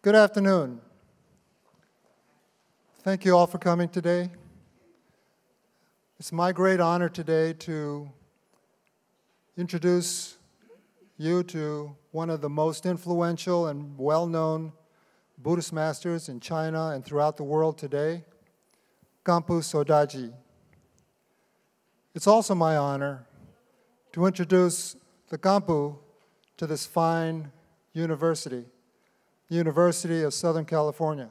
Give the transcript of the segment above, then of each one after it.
Good afternoon. Thank you all for coming today. It's my great honor today to introduce you to one of the most influential and well-known Buddhist masters in China and throughout the world today, Khenpo Sodaji. It's also my honor to introduce the Khenpo to this fine university, the University of Southern California.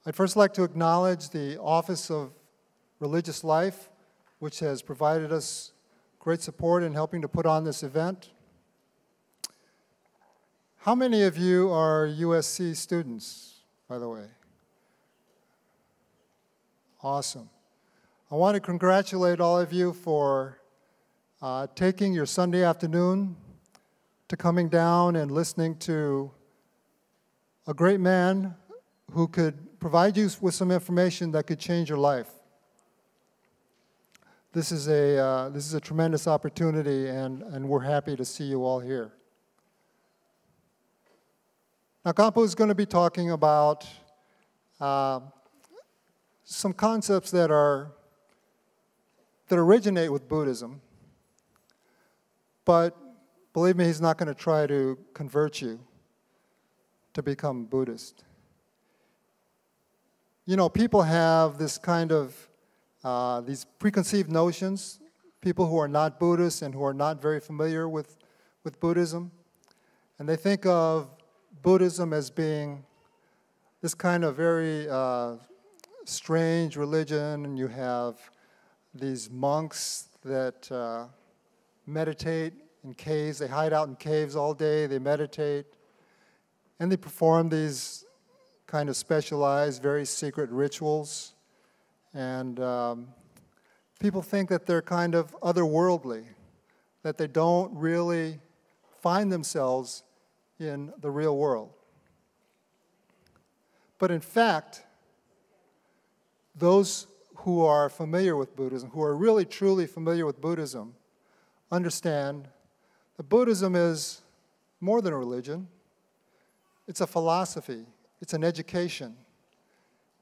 I'd first like to acknowledge the Office of Religious Life, which has provided us great support in helping to put on this event. How many of you are USC students, by the way? Awesome. I want to congratulate all of you for taking your Sunday afternoon to coming down and listening to a great man who could provide you with some information that could change your life. This is a tremendous opportunity, and we're happy to see you all here. Now, Khenpo is going to be talking about some concepts that originate with Buddhism, but believe me, he's not going to try to convert you to become Buddhist. You know, people have this kind of, these preconceived notions, people who are not Buddhists and who are not very familiar with Buddhism, and they think of Buddhism as being this kind of very strange religion, and you have these monks that meditate in caves. They hide out in caves all day, they meditate, and they perform these kind of specialized, very secret rituals. And people think that they're kind of otherworldly, that they don't really find themselves in the real world. But in fact, those who are familiar with Buddhism, who are really truly familiar with Buddhism, understand that Buddhism is more than a religion. It's a philosophy, it's an education,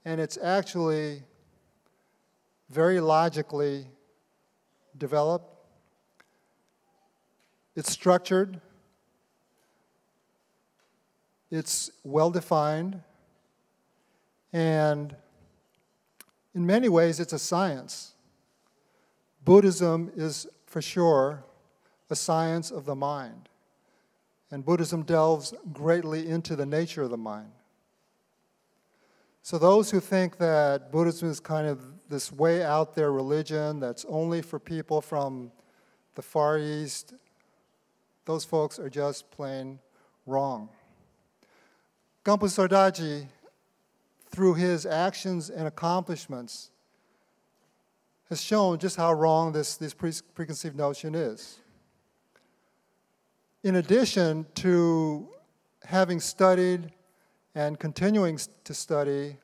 and it's actually very logically developed. It's structured, it's well-defined, and in many ways it's a science. Buddhism is for sure a science of the mind. And Buddhism delves greatly into the nature of the mind. So those who think that Buddhism is kind of this way out there religion that's only for people from the Far East, those folks are just plain wrong. Khenpo Sodaji, through his actions and accomplishments, has shown just how wrong this preconceived notion is. In addition to having studied and continuing to study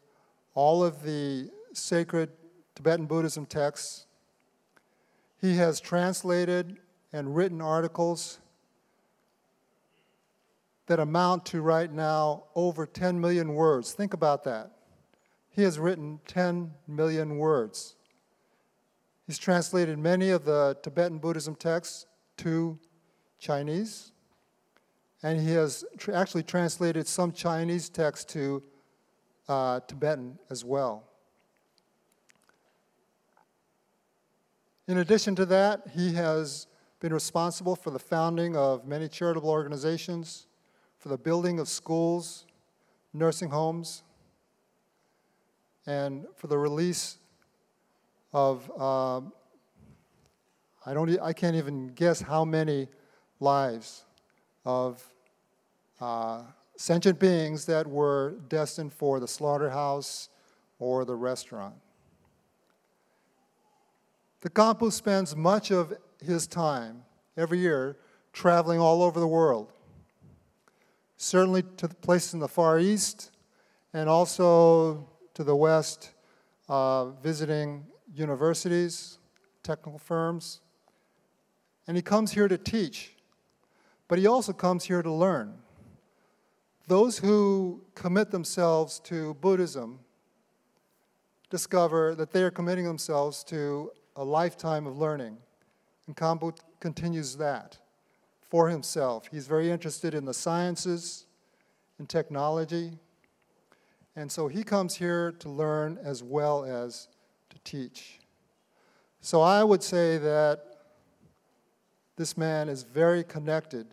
all of the sacred Tibetan Buddhism texts, he has translated and written articles that amount to right now over 10 million words. Think about that. He has written 10 million words. He's translated many of the Tibetan Buddhism texts to Chinese, and he has actually translated some Chinese texts to Tibetan as well. In addition to that, he has been responsible for the founding of many charitable organizations, for the building of schools, nursing homes, and for the release of, I can't even guess how many lives of sentient beings that were destined for the slaughterhouse or the restaurant. The Khenpo spends much of his time every year traveling all over the world, certainly to the places in the Far East and also to the West, visiting universities, technical firms, and he comes here to teach, but he also comes here to learn. those who commit themselves to Buddhism discover that they are committing themselves to a lifetime of learning. And Kampu continues that for himself. He's very interested in the sciences and technology. And so he comes here to learn as well as to teach. So I would say that this man is very connected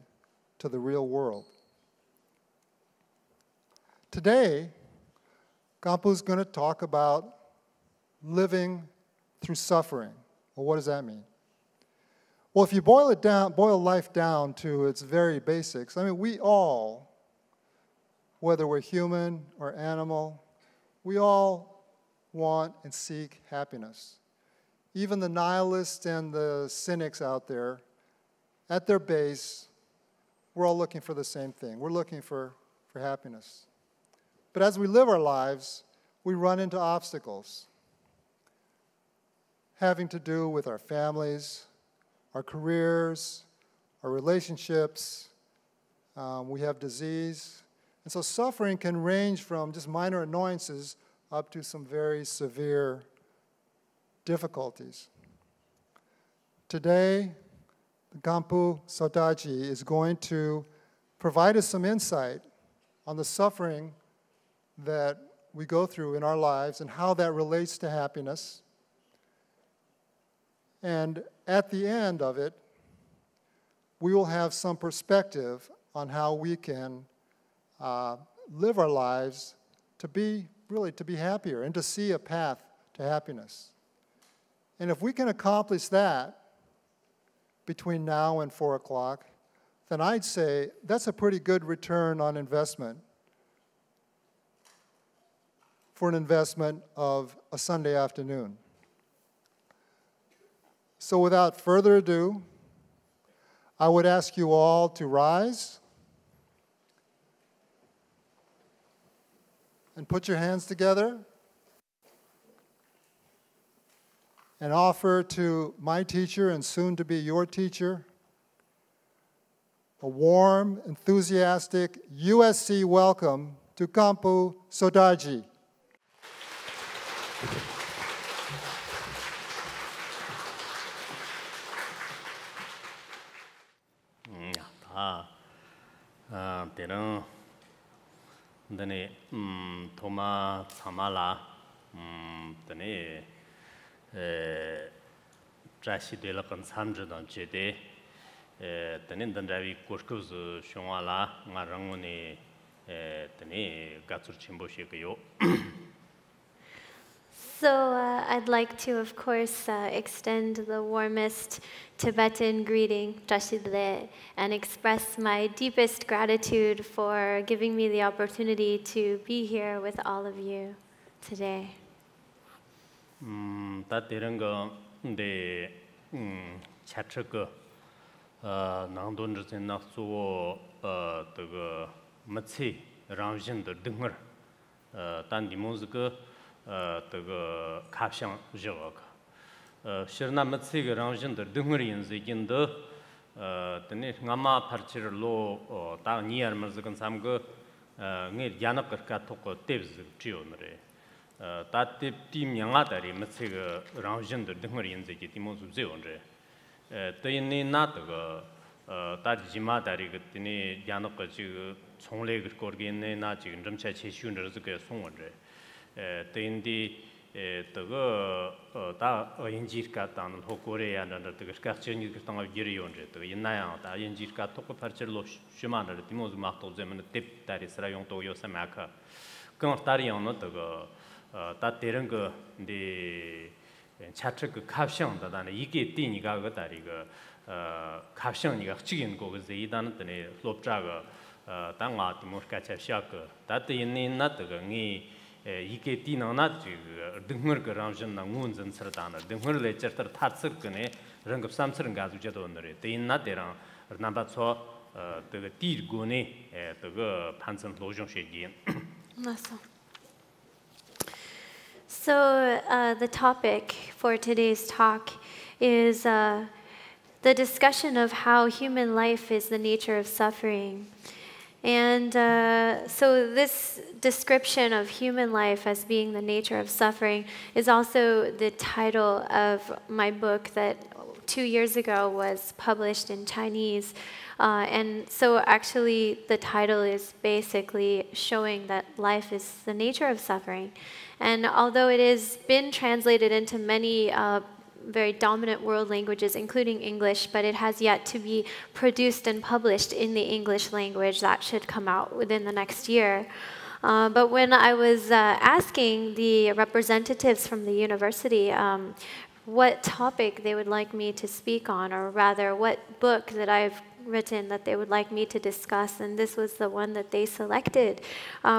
to the real world. Today, Kampu is going to talk about living through suffering. Well, what does that mean? Well, if you boil life down to its very basics, I mean, we all, whether we're human or animal, we all want and seek happiness. Even the nihilists and the cynics out there, at their base, we're all looking for the same thing. We're looking for happiness. But as we live our lives, we run into obstacles having to do with our families, our careers, our relationships. We have disease. And so suffering can range from just minor annoyances up to some very severe difficulties. Today, Kampu Sodaji is going to provide us some insight on the suffering that we go through in our lives and how that relates to happiness. And at the end of it, we will have some perspective on how we can live our lives to be happier and to see a path to happiness. And if we can accomplish that between now and 4 o'clock, then I'd say that's a pretty good return on investment for an investment of a Sunday afternoon. So without further ado, I would ask you all to rise and put your hands together and offer to my teacher and soon to be your teacher a warm, enthusiastic USC welcome to Kampu Sodaji. Terang dane thoma samala dane trashi de la kan samje dan chede dane dandawi koskuz shongala ngarangone dane gatsur chimbo shekayo. So I'd like to, of course, extend the warmest Tibetan greeting, Trashidle, and express my deepest gratitude for giving me the opportunity to be here with all of you today. Ta teranga de chatraka nangdon rzen na so de matsi rangjin de dengar tan dimozga the caption joke. Shirna Matsig Ranjan, the Dungarian Ziginda, the Nama Parcher Law, down near Merzagan Samgo, near Yanaka Toko Tips Chionre. That team Yangatari Matsig Ranjan, the Dungarian Zigitimos Zionre. The Nataga, that Jimatari, the Yanaka Songleg Korgin, Nachi, and Ramchachi Shuners, the Songre. The da injirka tan hokore and under the discussion you can of Girion, the Yanaya, the injirka took a parcel of Shumana, the most martel them and the tip that is Rayon to Yosamaka. Constarion not to go that teranga the Chatric caption that an Iki Tini Gagatariga caption you have chicken goes the Idan the Loptraga, Tanga, the Moskacha Shaka, that the in not the Ike Tina not Dungur Ranjan and Wounds and Sardana, Dungur Lecher Tatsukane, Rang of Samson Gazujadonere, the Natera, Nabatso, the Tir Gune, the Panson Lojon Shagin. So, the topic for today's talk is the discussion of how human life is the nature of suffering. And so this description of human life as being the nature of suffering is also the title of my book that 2 years ago was published in Chinese. And so actually the title is basically showing that life is the nature of suffering. And although it has been translated into many very dominant world languages, including English, but it has yet to be produced and published in the English language. That should come out within the next year. But when I was asking the representatives from the university what topic they would like me to speak on, or rather what book that I've written that they would like me to discuss, and this was the one that they selected,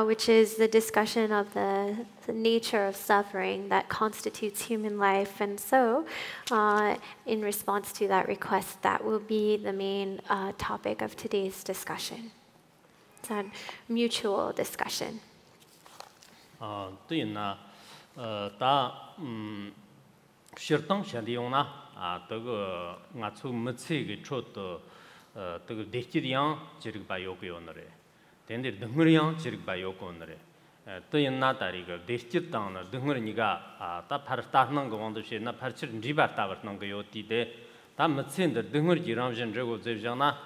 which is the discussion of the nature of suffering that constitutes human life. And so, in response to that request, that will be the main topic of today's discussion. It's a mutual discussion. 对呢，다 실당 현대용나这个我从目前个出的这个대치량 지르 바요고요너레 된데 등을량 지르 바요고너레 또인나 다리가 대치땅나 등을니가 다 파르타는 거 원도시 나 파르치 리바타버는 거 요티데 다 무슨데 등을 지람진 저거 저잖아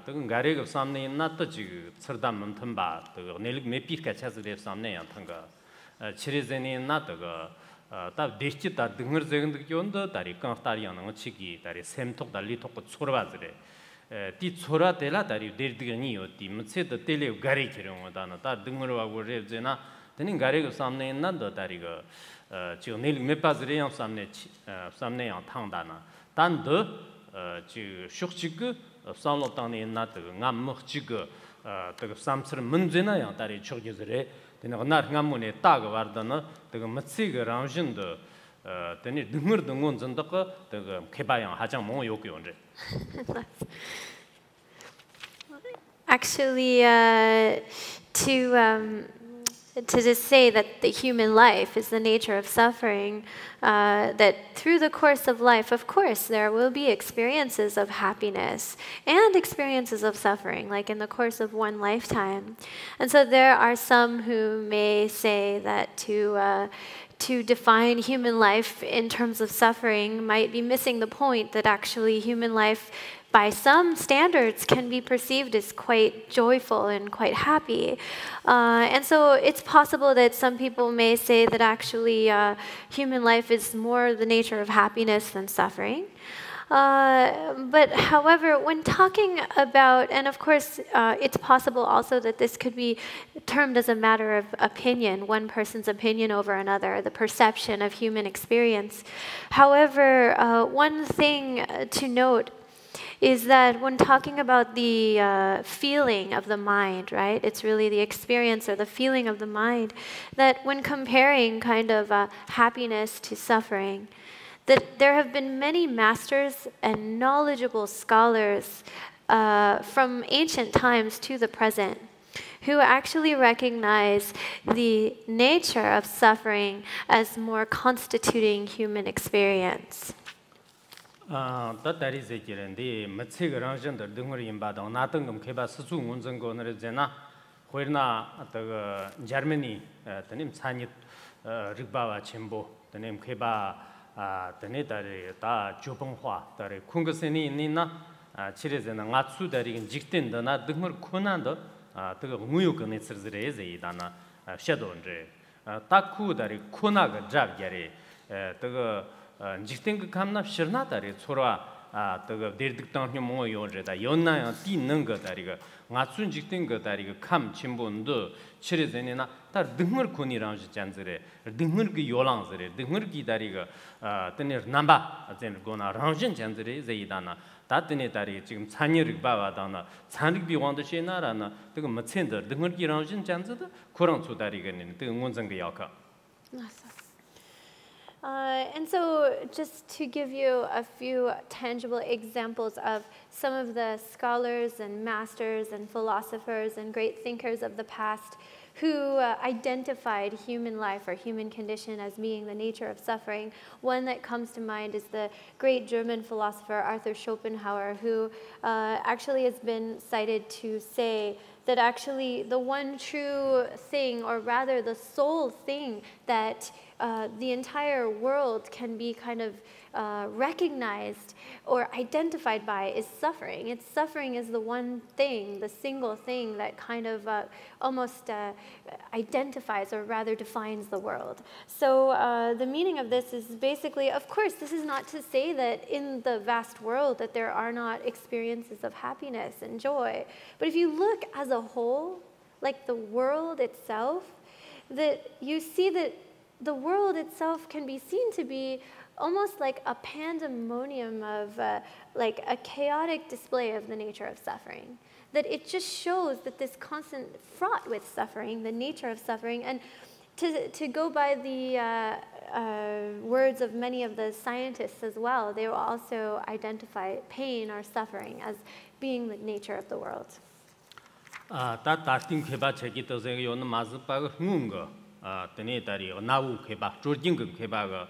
뜨거 가래가 사람네 있나 또 지금 서담은 텀바 뜨거 내릭 메피가 차스데 사람네 양탄가 치레제니 있나 뜨거 다 대치 다 등을 저근데 온도 다리 깡타리하는 거 치기 다리 샘톡 달리 톡고 초르바즈레 티 초라텔라 다리 데르드가니 요티 무체도 텔레 가리 키롱다나 다 등으로 하고 레제나 되는 가리가 사람네 있나도 다리가 지금 내일 메파즈레 양 사람네 양 탕다나 단도 지 숙지그 상로 땅에 있나도 감먹지그 그 삼스르 문제나 양 다리 초기즈레 되는 날 감문에 딱 와르다나 그 무체가 랑진도 되니 등을 등원 전덕거 그 개발양 하장 뭐 요구연데 Actually, to just say that the human life is the nature of suffering, that through the course of life, of course, there will be experiences of happiness and experiences of suffering, like in the course of one lifetime. And so there are some who may say that to define human life in terms of suffering might be missing the point that actually human life by some standards can be perceived as quite joyful and quite happy. And so it's possible that some people may say that actually human life is more the nature of happiness than suffering. But however, when talking about, and of course it's possible also that this could be termed as a matter of opinion, one person's opinion over another, the perception of human experience. However, one thing to note is that when talking about the feeling of the mind, right? It's really the experience or the feeling of the mind, that when comparing kind of happiness to suffering, that there have been many masters and knowledgeable scholars from ancient times to the present who actually recognize the nature of suffering as more constituting human experience. 다다리 제기는데 멋지게 랑전들 등을 임바다 나등금 개바 수주 운전거는 제나 호이나 그 저머니 드님 산이 르바와 첨보 드님 개바 드네다리 다 조봉화 다리 쿵거세니 있나 치레제나 나츠다리 직된다나 등을 코난도 그 무유근에 쓰르레제이다나 샤도인데 딱쿠다리 코나가 잡게리 그 직된 감나 싫나다리 소라 그 데르득당 뭐 요르다 연나야 띠는 거 다리가 나춘 직된 거 다리가 감 침본도 치레제니나 다 등을 코니랑 잔즈레 등을 그 요랑즈레 등을 기다리가 드네 남바 아젠 고나 랑진 잔즈레 제이다나 다드네 다리 지금 찬여를 바와다나 찬릭 비원도 시나라나 그 멋진데 등을 기랑진 잔즈도 그런 소다리가는 그 응원전 그 약가 And so just to give you a few tangible examples of some of the scholars and masters and philosophers and great thinkers of the past who identified human life or human condition as being the nature of suffering. One that comes to mind is the great German philosopher Arthur Schopenhauer, who actually has been cited to say that actually the one true thing, or rather the sole thing that the entire world can be kind of recognized or identified by is suffering. It's suffering is the one thing, the single thing that kind of almost identifies or rather defines the world. So the meaning of this is basically, of course, this is not to say that in the vast world that there are not experiences of happiness and joy. But if you look as a whole, like the world itself, that you see that the world itself can be seen to be almost like a pandemonium of like a chaotic display of the nature of suffering. That it just shows that this constant fraught with suffering, the nature of suffering, and to go by the words of many of the scientists as well, they will also identify pain or suffering as being the nature of the world. 다 다스팅 개발 책이 떠서 요는 마즈바가 흥은거 드네 다리 나우 개발 조징거 개발가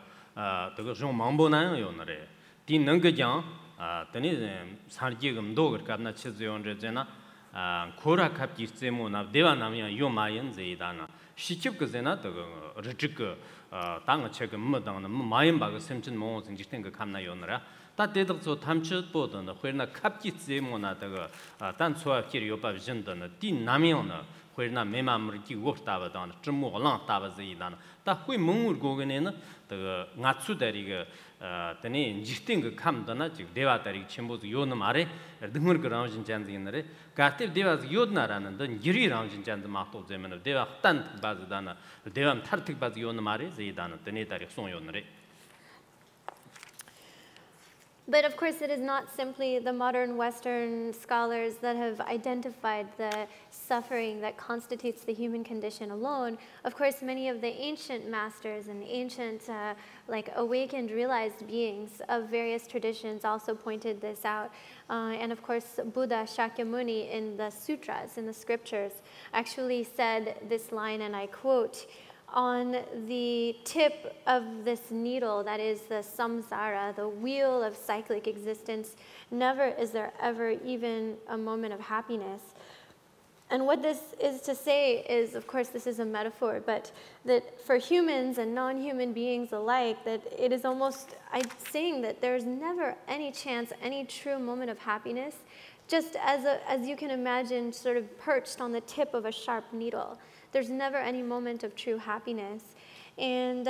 그거 좀 망보나요 요너래 디 능거장 드네 산지금도 그렇게나 치즈용저잖아 코라 갑기 세모나 대와나면 요마연 제이다나 시집 그제나 그 르직거 당어 책은 뭐당는 마연바가 샘진 몽은 지탱 그 감나 요너라 다 대덕서 탐치보던 회나 갑기 세모나 그 단초아끼리 요바 진던 디 남이오나 회나 메마무리 기고스다바던 점모랑 다바제이다나 다 회 몽을 고게네는 그 나츠다리가 드네 지탱 그 감다나 지 대와다리 첨보도 요는 말에 등을 그라운 진짠지는데 가테 대와스 요드나라는 던 기리라운 진짠도 막도 제면 대와 딴 바즈다나 대와 타르틱 바즈 요는 말에 제이다나 드네 다리 송 요는데 But of course, it is not simply the modern Western scholars that have identified the suffering that constitutes the human condition alone. Of course, many of the ancient masters and ancient, like awakened, realized beings of various traditions also pointed this out. And of course, Buddha Shakyamuni in the sutras, in the scriptures, actually said this line, and I quote, "On the tip of this needle, that is the samsara, the wheel of cyclic existence, never is there ever even a moment of happiness." And what this is to say is, of course, this is a metaphor, but that for humans and non-human beings alike, that it is almost saying that there's never any chance, any true moment of happiness, just as you can imagine, sort of perched on the tip of a sharp needle. There's never any moment of true happiness. And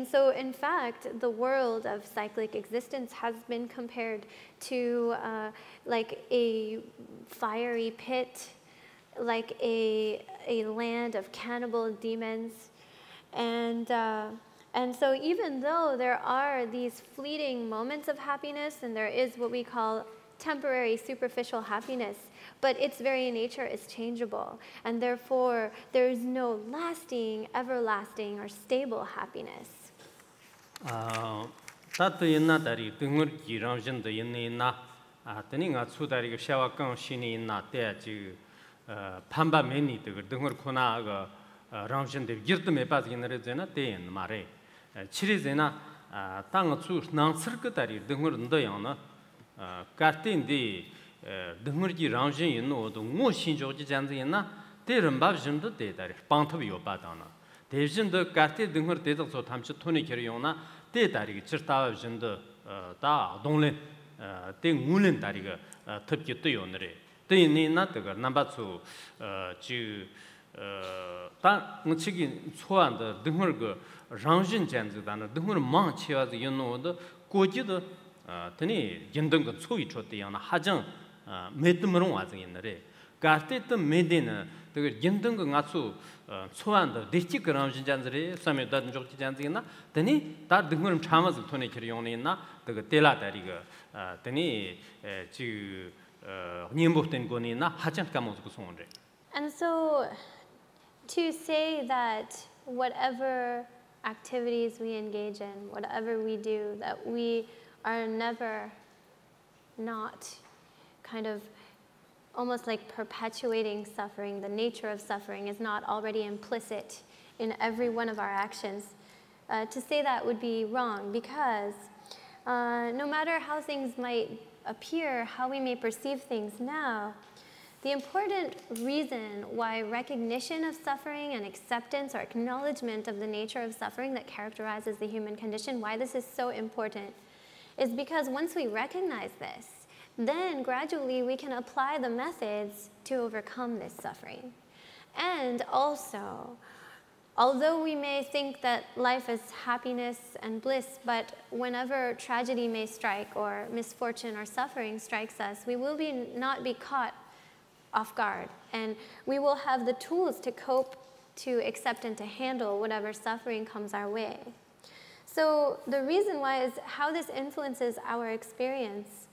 so, in fact, the world of cyclic existence has been compared to like a fiery pit, like a land of cannibal demons. And so even though there are these fleeting moments of happiness, and there is what we call temporary superficial happiness, but its very nature is changeable, and therefore there is no lasting, everlasting, or stable happiness. 따뜻 있나 다리 등을 기랑신도 있나 아더니가 수다리가 샤와강 신이 있나 때지 판바메니 등을 코나가 랑신데 기르드메 빠지기는 때는 말에 칠이제나 땅을 수 낭스르 다리 등을 넣어야나 카틴디 등을기 랑신 있노도 뭐 신조지 잔지나 대름밥심도 대다리 빵톱이 요바다나 대신도 카티 등을 대덕서 탐치 토니 결용나 대다리 찌르다밥심도 다 동네 대물린 다리가 탑기 뜨요너래 대니나 뜨가 남바츠 다 무치기 소한도 등을 그 랑신 잔지다나 등을 망치와서 있노도 고지도 tani yendang ka tsui chote yana hajang medmrong wazang yanare garte ta medena de yendang ka ngatsu tsuan da dechi gram jin janzre same da jokti janzina tani da dingor chamaz thone kiryong na de tela dari ga tani ji nyemboten goni na hajang kamoz ko sonre. And so to say that whatever activities we engage in, whatever we do, that we are never not kind of almost like perpetuating suffering, the nature of suffering is not already implicit in every one of our actions. To say that would be wrong, because no matter how things might appear, how we may perceive things now, the important reason why recognition of suffering and acceptance or acknowledgement of the nature of suffering that characterizes the human condition, why this is so important, is because once we recognize this, then gradually we can apply the methods to overcome this suffering. And also, although we may think that life is happiness and bliss, but whenever tragedy may strike or misfortune or suffering strikes us, we will not be caught off guard, and we will have the tools to cope, to accept, and to handle whatever suffering comes our way. So the reason why is how this influences our experience.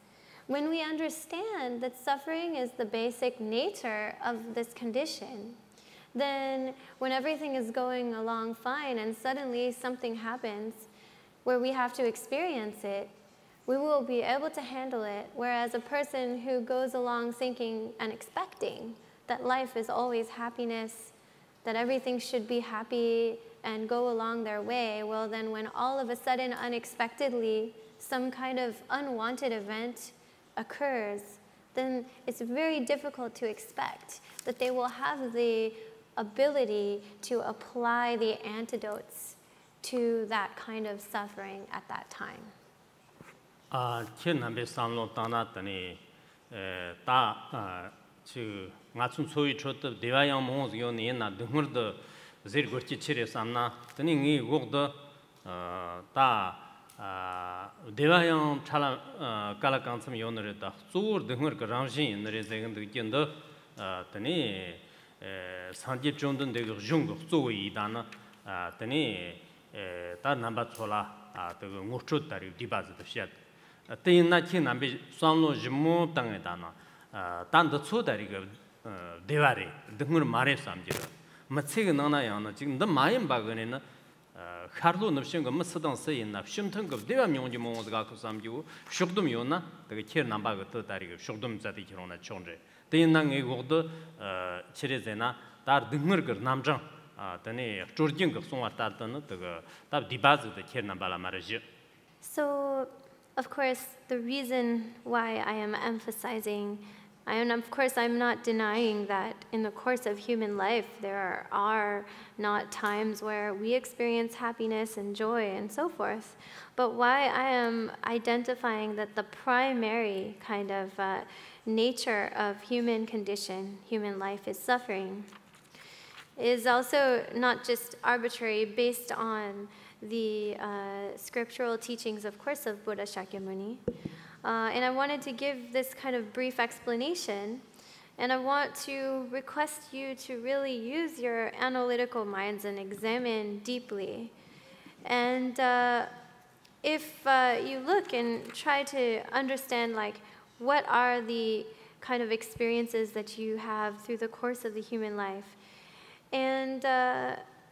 When we understand that suffering is the basic nature of this condition, then when everything is going along fine and suddenly something happens where we have to experience it, we will be able to handle it, whereas a person who goes along thinking and expecting that life is always happiness, that everything should be happy and go along their way, well then when all of a sudden unexpectedly some kind of unwanted event occurs, then it's very difficult to expect that they will have the ability to apply the antidotes to that kind of suffering at that time. Nambe samlo tana tani ta chu ngatsun soi chot dewa yang mong yo ne na dungur de zir gorchi chire samna tani ngi gogdo ta dewa yang chala kala kansam yo ne da zur dungur ka rangjin ne zegen de gendo tani sanje chondon de jung zo yi da na tani ta namba chola de ngochot dari dibaz de shat Te na chi nambe samlo jmo tang dana tan de chu dari ge deware dungur mare samji ma chig na na yang na jing de mayin ba ge ne na kharlo nabshin ge masdang se yin na shim tang ge dewa myong ji mong ga ku samji u shugdum yo na de che namba ge de dari ge shugdum za de kirona chongje te na nge go de chire ze na dar dungur ge namjang tane chorjing ge song wa ta de na de ta dibaz de che namba la mare ji. So of course, the reason why I am emphasizing, of course, I'm not denying that in the course of human life, there are not times where we experience happiness and joy and so forth. But why I am identifying that the primary kind of nature of human condition, human life, is suffering, is also not just arbitrary based on the scriptural teachings, of course, of Buddha Shakyamuni. And I wanted to give this kind of brief explanation, and I want to request you to really use your analytical minds and examine deeply. And if you look and try to understand, like, what are the kind of experiences that you have through the course of the human life. And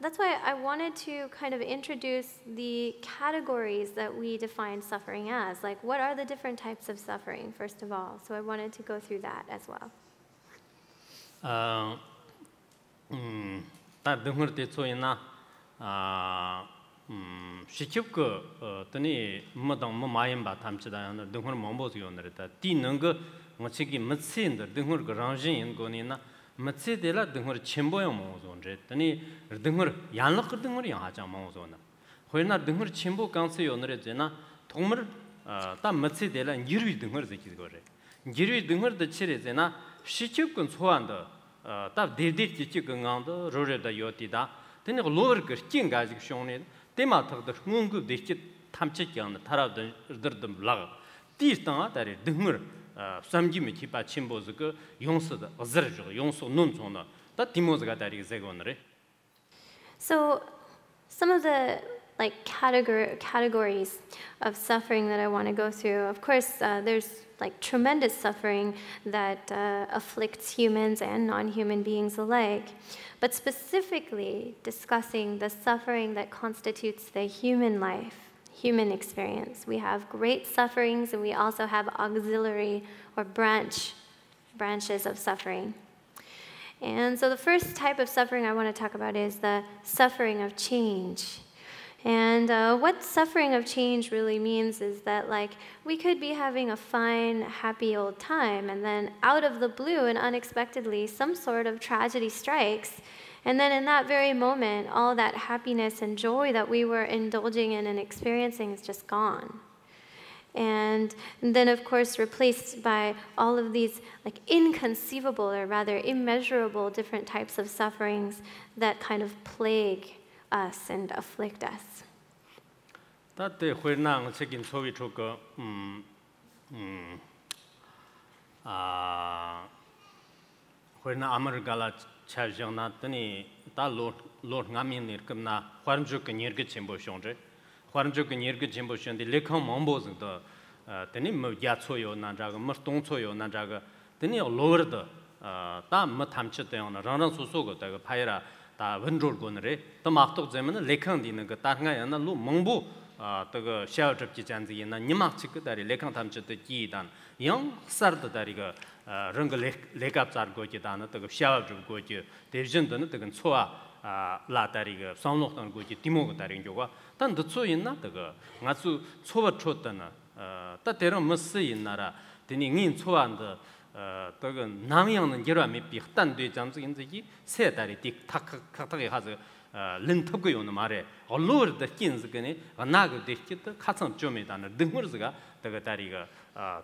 that's why I wanted to kind of introduce the categories that we define suffering as. Like, what are the different types of suffering, first of all? So I wanted to go through that as well. Ta dungur te choina shikyup ko tani madang ma mayam ba tamchida yana dungur mombo yo narita ti nang ngachigi matsin da dungur ko rangjin go ni na matse de la dungur chembo yo mo zo nje tani dungur yanlak dungur yang ha jang mo zo na hoina dungur chembo kanse yo nare jena tongmur ta matse de la ngirwi dungur zeki go re ngirwi dungur de chire jena shikyup kun choan da ta de chi ngang da ro re da yo ti da tani lower ger king ga ji shone tema thag da ngung de chi tamche kyang da tarab da derdum lag ti sta da re dungur samji me chipa chimbo zge yongso da azar jo yongso nun zona da timoz ga dari zegonre. So some of the categories of suffering that I want to go through, of course, there's like tremendous suffering that afflicts humans and non-human beings alike, but specifically discussing the suffering that constitutes the human life, human experience. We have great sufferings, and we also have auxiliary or branches of suffering. And so the first type of suffering I want to talk about is the suffering of change. And what suffering of change really means is that, like, we could be having a fine, happy old time, and then out of the blue and unexpectedly, some sort of tragedy strikes. And then in that very moment, all that happiness and joy that we were indulging in and experiencing is just gone. And then, of course, replaced by all of these like inconceivable or rather immeasurable different types of sufferings that kind of plague us and afflict us. That when now taking so we took when America charging tani ta Lord ngamin nirkamna farmjuk nirge chimbo shonje farmjuk nirge chimbo shonde lekam mambo the tani mo yatsoyo na jaga mastongsoyo na jaga tani lower the ta matamche te on ran suso go ta paira ta wenrol go ne ta maktok zemen lekang di na ta nga na lu mongbu ta ga xiao zhe ji jan zi na nimak chi ge da lekang tamche de ji dan yang sar da da ga rung lekap zar go ji dan ta ga xiao zhe go ji de jin de ne de gen choa la da ri ga sang lok dan go ji timo go da ri jo ga dan de cho yin na de ga nga su chowa cho da na ta de ren mo si yin na ra de ni ngin choa de这个南洋的阶段没比单对这样子因自己现代的他也还是人特别用的嘛嘞，老的金子个呢，那个的记得看上就没单的，等会儿这个这个在这个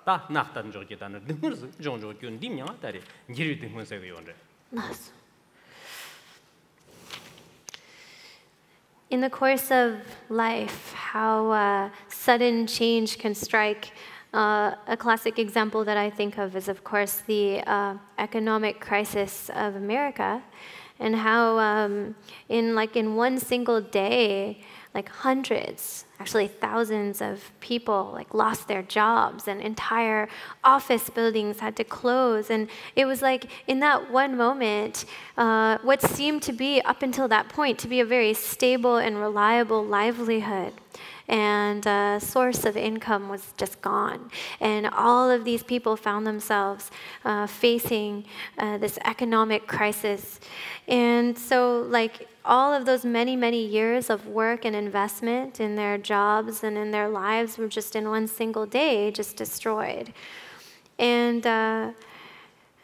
大那单着记单的，等会儿是用着就里面啊，在的你就等会儿这个用着。In the course of life, how sudden change can strike. A classic example that I think of is, of course, the economic crisis of America, and how in one single day, like hundreds, actually thousands of people like lost their jobs, and entire office buildings had to close. And it was like in that one moment, what seemed to be up until that point to be a very stable and reliable livelihood and source of income was just gone. And all of these people found themselves facing this economic crisis. And so like all of those many, many years of work and investment in their jobs and in their lives were just in one single day just destroyed.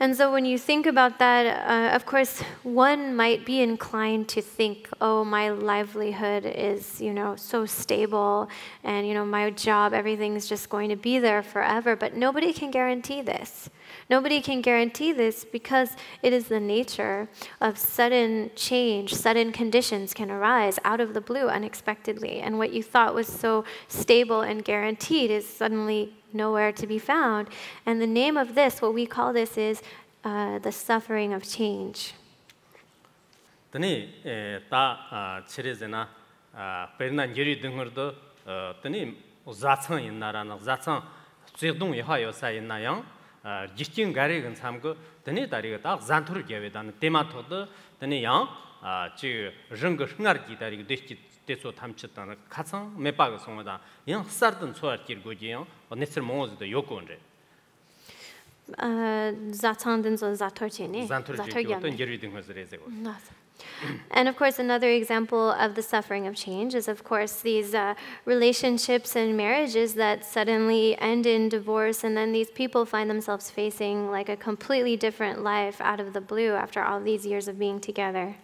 And so when you think about that, of course, one might be inclined to think, oh, my livelihood is, so stable, and, my job, everything's just going to be there forever. But nobody can guarantee this. Nobody can guarantee this because it is the nature of sudden change. Sudden conditions can arise out of the blue unexpectedly. And what you thought was so stable and guaranteed is suddenly nowhere to be found. And the name of this, what we call this, is the suffering of change. Tani ta cherezena perna ngeri dengordo tani zatsang inara na zatsang zedong yaha yosa inayang jisting gari gan samgo tani tariga ta zantur geve dan tema thodo tani yang ji reng ngar gi tariga dechi teso tamchit dan khatsang mepa ga songda yang sardan choar kirgo ji yang nesir moz de yokonre zatsang den zo zator chene zator ngeri dengor zerezego. And of course, another example of the suffering of change is, of course, these relationships and marriages that suddenly end in divorce, and then these people find themselves facing like a completely different life out of the blue after all these years of being together.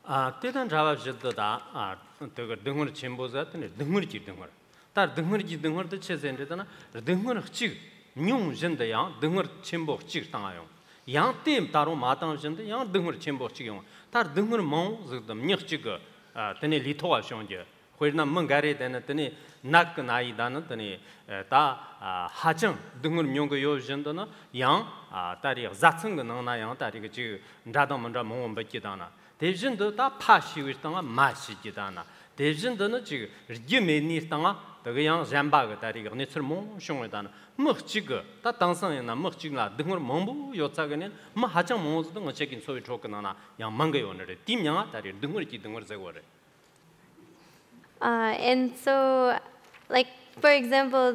Tedan jawab jidda the dengor chemboza tene dengor ji dengor. Tar dengor ji dengor de chezende dana dengor chi nyung jende yang dengor chembo chi tangayo. Yang tim taro matang jende yang dengor chembo chi yong. Tar dengor mong zgdam nyख chi ge tene litwa shongje. Hoina mangare dana tene nak nai dana tene ta hajang dengor myong yo jende na yang tari zatsang ge nang na yang tari ge ji ndadang manda mong ba ji dana. Devjinde ta pashi wi tanga ma shi ji dana. Devjinde na ji ji me ni tanga de ge yang jamba ge tari ge ne tsur mong shong dana. Mchig ta tangsang na mchig la dengor mongbu yo tsa ge ne ma hajang mong zu deng chekin so wi chok na na yang mang ge yo ne tim yang tari dengor ji dengor ze go re. And so, like, for example,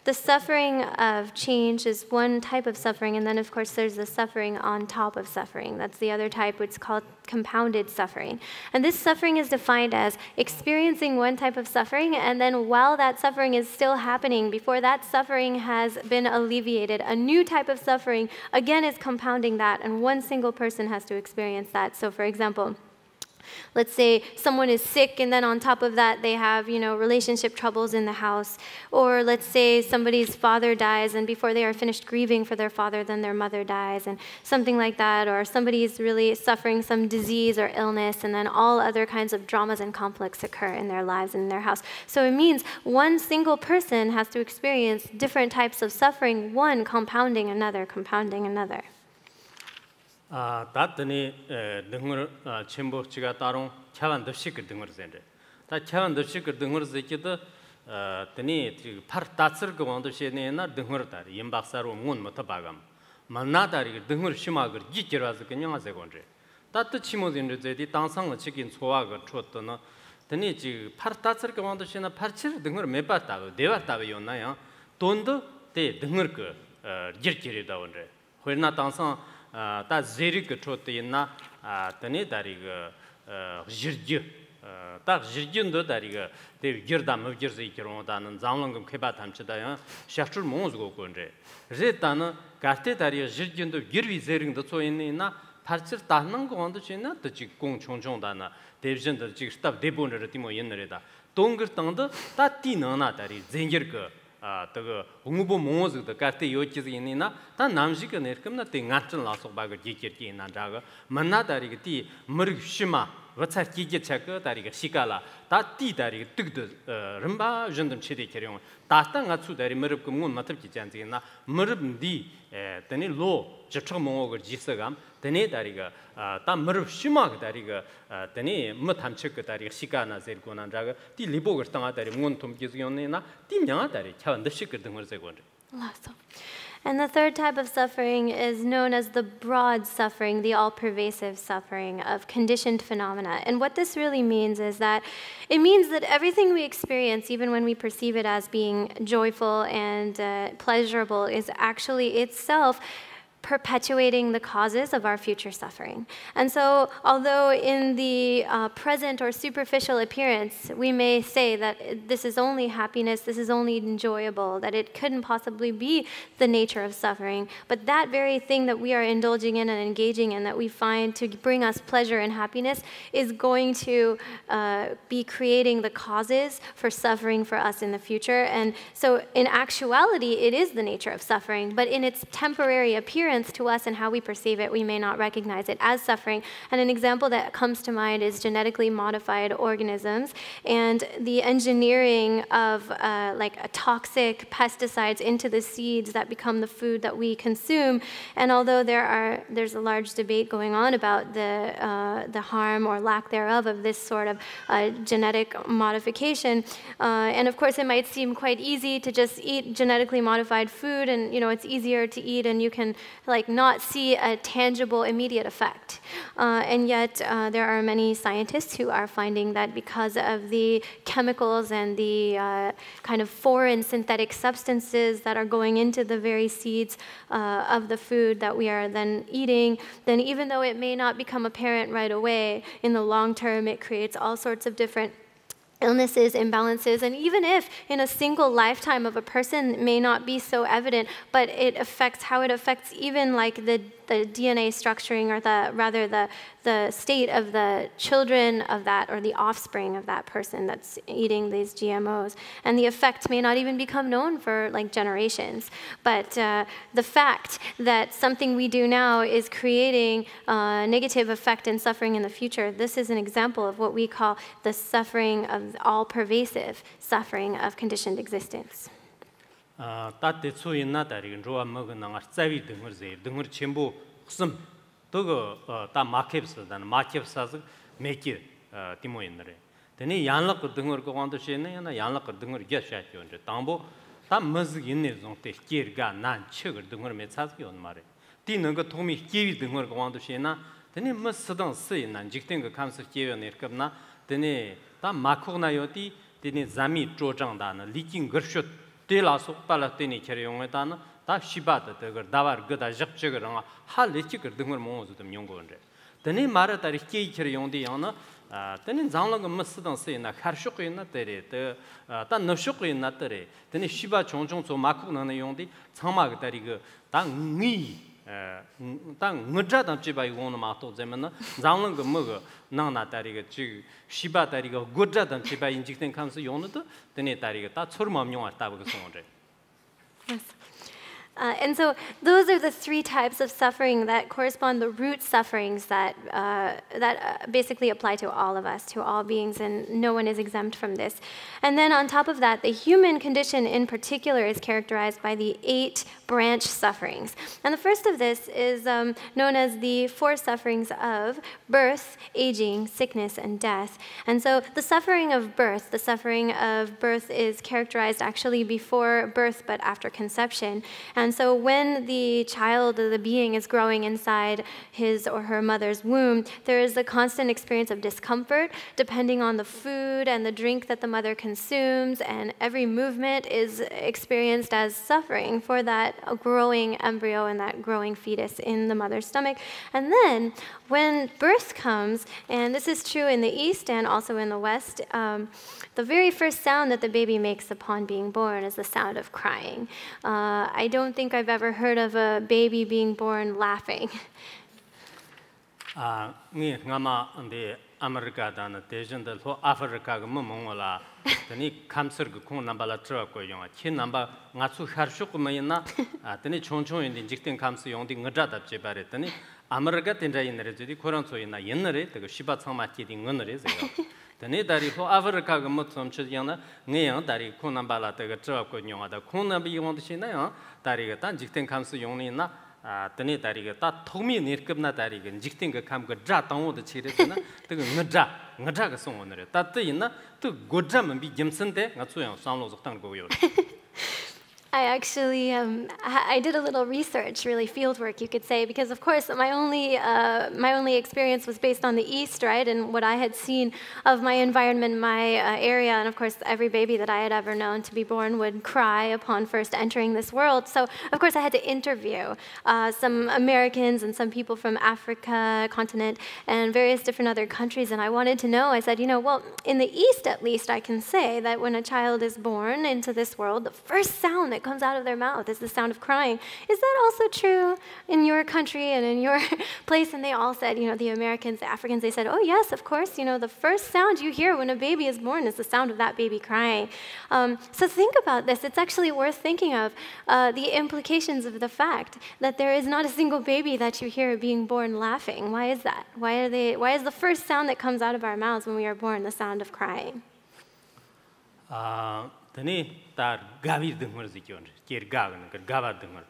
the suffering of change is one type of suffering, and then of course there's the suffering on top of suffering. That's the other type, which is called compounded suffering. And this suffering is defined as experiencing one type of suffering, and then while that suffering is still happening, before that suffering has been alleviated, a new type of suffering again is compounding that, and one single person has to experience that. So for example, let's say someone is sick, and then on top of that, they have, relationship troubles in the house. Or let's say somebody's father dies, and before they are finished grieving for their father, then their mother dies, and something like that. Or somebody's really suffering some disease or illness, and then all other kinds of dramas and conflicts occur in their lives and in their house. So it means one single person has to experience different types of suffering, one compounding another, compounding another. 다더니 등을 첨부치가 따로 차원 덥식 등을 센데 다 차원 덥식 등을 세기도 더니 파르 따스르 그 원도시에나 등을 따리 임박사로 문 못어 바감 만나다리 등을 심하고 지지라서 그냥 하세 건데 다트 치모진데 제디 땅상을 치긴 소화가 쳤더나 더니 지 파르 따스르 그 원도시에나 파르치 등을 매봤다고 대왔다고 요나요 돈도 대 등을 그 지지리다 원데 회나 땅상 다 제리그 트로트이나 더니 다리가 지르지 딱 지르진도 다리가 대 기르담 기르지 기로다는 장롱금 케바 탐치다야 샤출 몽즈고 건데 제타는 가테 다리가 지르진도 기르비 제링도 소인이나 파르치 따는 거 원도 지나 더지 공 총총다나 대비전도 지 스탑 대본을 티모 옛날에다 동거 땅도 다 티나나 다리 젠기르그 그 공부 모모즈도 같이 요치즈이나 다 남식을 내ርከ음나 땡아튼 라속바가 지키기나 자가 만나다리가 티 머르시마 what's 기계차가 다리가 시가라 다 띠다리가 뜨도 름바 전담 체대 계령 다땅아 추다리 머르고 문 맞습지 잔지나 머르디 더니 로 저처 몽어거 지서감 더니 다리가 다 머르시마 다리가 더니 못함체 그 다리가 시가나 제고나 자가 띠 리보거 땅아 다리 문 톰기즈요네나 띠냐 다리 차원듯이 그 등을 세고 And the third type of suffering is known as the broad suffering, the all-pervasive suffering of conditioned phenomena. And what this really means is that it means that everything we experience, even when we perceive it as being joyful and pleasurable, is actually itself perpetuating the causes of our future suffering. And so, although in the present or superficial appearance, we may say that this is only happiness, this is only enjoyable, that it couldn't possibly be the nature of suffering, but that very thing that we are indulging in and engaging in that we find to bring us pleasure and happiness is going to be creating the causes for suffering for us in the future. And so, in actuality, it is the nature of suffering, but in its temporary appearance, to us and how we perceive it, we may not recognize it as suffering. And an example that comes to mind is genetically modified organisms and the engineering of toxic pesticides into the seeds that become the food that we consume. And although there's a large debate going on about the harm or lack thereof of this sort of genetic modification, and of course it might seem quite easy to just eat genetically modified food, and it's easier to eat, and you can not see a tangible immediate effect. And yet there are many scientists who are finding that because of the chemicals and the kind of foreign synthetic substances that are going into the very seeds of the food that we are then eating, then even though it may not become apparent right away, in the long term it creates all sorts of different illnesses, imbalances, and even if in a single lifetime of a person may not be so evident, but it affects how it affects even the DNA structuring, or the state of the children of that, or the offspring of that person that's eating these GMOs. And the effect may not even become known for generations. But the fact that something we do now is creating a negative effect and suffering in the future, this is an example of what we call the suffering of all-pervasive suffering of conditioned existence. 따뜻 소인나 다리 로아 먹는 거 짜위 등을 전부 흠 또그 다 마켓스다는 마켓사서 매기 디모인들에 되니 양락 등을 거관도 시에는 양락 등을 개샤죠 이제 담보 다 머즈 있는 정도 기르가 난 책을 등을 매차기 온 말에 디는 거 도미 기위 등을 거관도 시에나 되니 머스던 쓰이난 직된 거 감스 기회는 이렇게나 되니 다 마코나요디 되니 잠이 조장다는 리킹 거쇼 Tilaso Palatini Cherionetana, that Shibata, the Davar Gada Japchigger, Halichik, the Mons of the Mungonde. The name Maratari Cheriondiana, then in Zanlang Mustan say in a Harshuki in Natere, the Tanashuki in Natere, then Shiba Chonjon, so Makuna Yondi, Tamag Tariga, Tang me. Tang Mujadan Chiba Mato Zemana, Zanlang Mugger, Nana Tariga, Shiba Tariga, Gujadan Chiba injecting comes the Yonata, then it Tariga, that's Surma Myon at Tabagasonde. Yes. And so those are the three types of suffering that correspond the root sufferings that basically apply to all of us, to all beings, and no one is exempt from this. And then on top of that, the human condition in particular is characterized by the 8 branch sufferings. And the first of this is known as the 4 sufferings of birth, aging, sickness, and death. And so the suffering of birth is characterized actually before birth but after conception. And so when the child, the being, is growing inside his or her mother's womb, there is a constant experience of discomfort depending on the food and the drink that the mother consumes, and every movement is experienced as suffering for that growing embryo and that growing fetus in the mother's stomach. And then when birth comes, and this is true in the East and also in the West, the very first sound that the baby makes upon being born is the sound of crying. I don't think I've ever heard of a baby being born laughing. America dana Tejan the Africa Momola, the Nick Kamser Gukun Nambala Truakoyon, Chin number Natsu Harshukumayana, the Choncho in the injecting comes on the Ngajata Chebaretani, America in the Resi, Koranso in a Yenere, the Shiba Sama kidding Unres. The Nedari for Africa Mutsum Chidiana, Neon, Dari Kunambala, the Truakoyon, the Kunabi on the China, Darigatan, Jicting comes to Yonina. Tani tariga ta thomi nirkabna tariga jikting ka kam ka dra tawo de chire na te ngja ka song onre ta te ina tu godra man bi jimsen te nga chu yang samlo zok go yo. I actually I did a little research, really field work, you could say, because of course my only experience was based on the East, right, and what I had seen of my environment, my area, and of course every baby that I had ever known to be born would cry upon first entering this world. So of course I had to interview some Americans and some people from Africa continent and various different other countries, and I wanted to know. I said, well, in the East at least, I can say that when a child is born into this world, the first sound that comes out of their mouth is the sound of crying. Is that also true in your country and in your place? And they all said, the Americans, the Africans, they said, oh yes, of course, the first sound you hear when a baby is born is the sound of that baby crying. So think about this. It's actually worth thinking of the implications of the fact that there is not a single baby that you hear being born laughing. Why is that? Why is the first sound that comes out of our mouths when we are born the sound of crying? Tani tar gavi dungar zikyon kir gavan kir gava dungar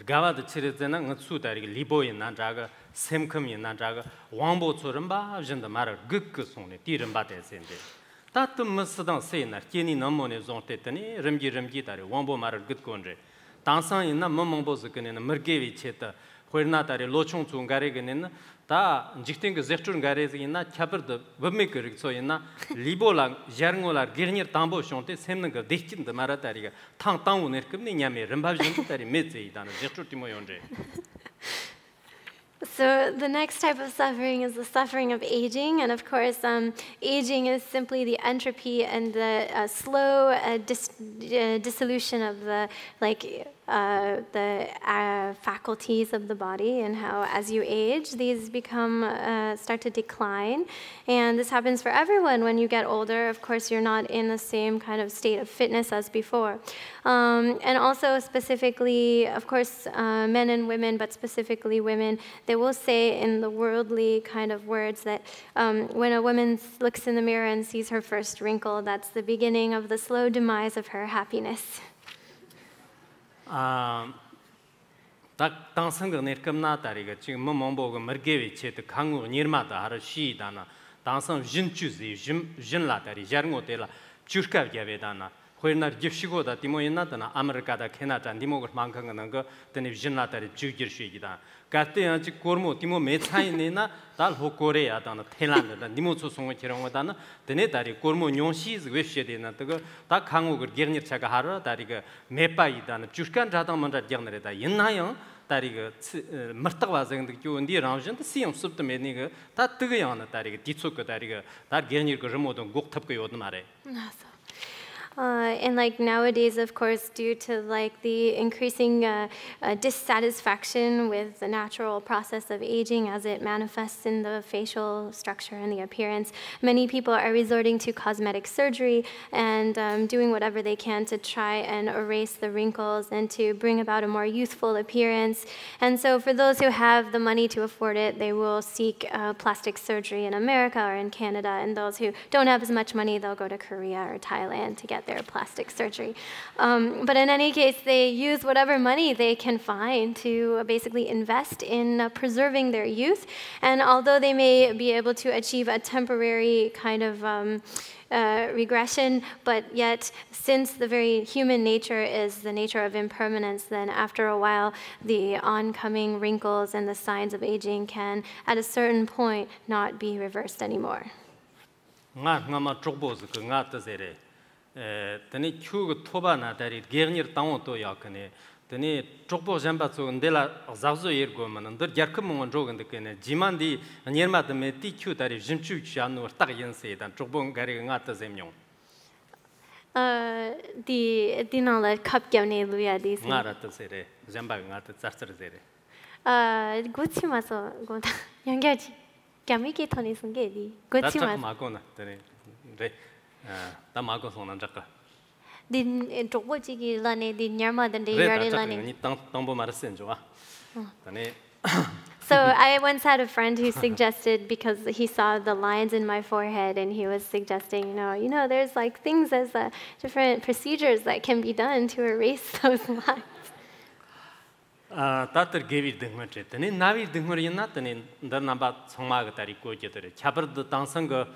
gava de chirezena ngsu tari libo yin nan jaga semkham yin nan jaga wangbo choramba jinda mar guk sone tiramba de sende tat musdan senar kini namone zonte tani remgi tari wangbo mar gut konje tansan yin na mombo zikene mergevi cheta khoirna tari lochong chungare genen ta jikting zechchun garez ina chapar de bmeker so ina libola jarngolar girnir tambo shonte semnga dechtin de maratariga tang uner kemni nyame rembab jin tari meze dan zechchur timo yonje. So the next type of suffering is the suffering of aging, and of course, aging is simply the entropy and the slow dissolution of the faculties of the body, and how as you age, these start to decline. And this happens for everyone when you get older. Of course, you're not in the same kind of state of fitness as before. And also specifically, of course, men and women, but specifically women, they will say in the worldly kind of words that when a woman looks in the mirror and sees her first wrinkle, that's the beginning of the slow demise of her happiness. Tak tangsang nerkamna tariga ching mombo mergevi chet kangu nirmata har shi dana tangsang jinchuzi jin la tari jarngo tela churka gave dana 회나 집시고다 디모이나다나 아메리카다 캐나다 디모거 망강는 거 드니 진나다리 주기르시기다 가때 아직 고르모 디모 메차이네나 달 호코레야다나 태란다 디모 소송을 지렁어다나 드네 다리 고르모 뇽시즈 외시데나 그거 다 강옥을 게르니차가 하러 다리가 메빠이다나 주스칸 자당만다 장내다 인나요 다리가 머딱 와서 근데 교인디 라운전도 시험 습도 메니가 다 뜨거야나 다리가 뒤쪽거 다리가 다 게르니 그 모든 곡탑고 요도 말해 And like nowadays, of course, due to like the increasing dissatisfaction with the natural process of aging as it manifests in the facial structure and the appearance, many people are resorting to cosmetic surgery and doing whatever they can to try and erase the wrinkles and to bring about a more youthful appearance. And so for those who have the money to afford it, they will seek plastic surgery in America or in Canada. And those who don't have as much money, they'll go to Korea or Thailand to get their plastic surgery. But in any case, they use whatever money they can find to basically invest in preserving their youth. And although they may be able to achieve a temporary kind of regression, but yet since the very human nature is the nature of impermanence, then after a while, the oncoming wrinkles and the signs of aging can, at a certain point, not be reversed anymore. Tani Q Toba Dari Gernir Town to Yakane, Tani Tropo Zambazo and Della Zazo Ergoman, and the Jacomo and Jogan the Kene, Jimandi, and Yerma the Meticu that is Jimchu Chan or Tagan said, and Trobon Garigata Zemyon. The Dinala Cup Gavne Luya this. Narata Sere, Zambagata Zastere. Gutsimaso, Yangachi, Gamiki Tony Sungedi, Gutsimas Magona, Tamago on Jaka. Didn't Droboji Lani, did Yarma than the Yardi Lani. Tombo Marasenjoa. So I once had a friend who suggested, because he saw the lines in my forehead, and he was suggesting, there's like things as different procedures that can be done to erase those lines. Tatar gave it the much. And in Navi Dimurina, and in the number Somagatari Kojeter, Chaber the Tansanga.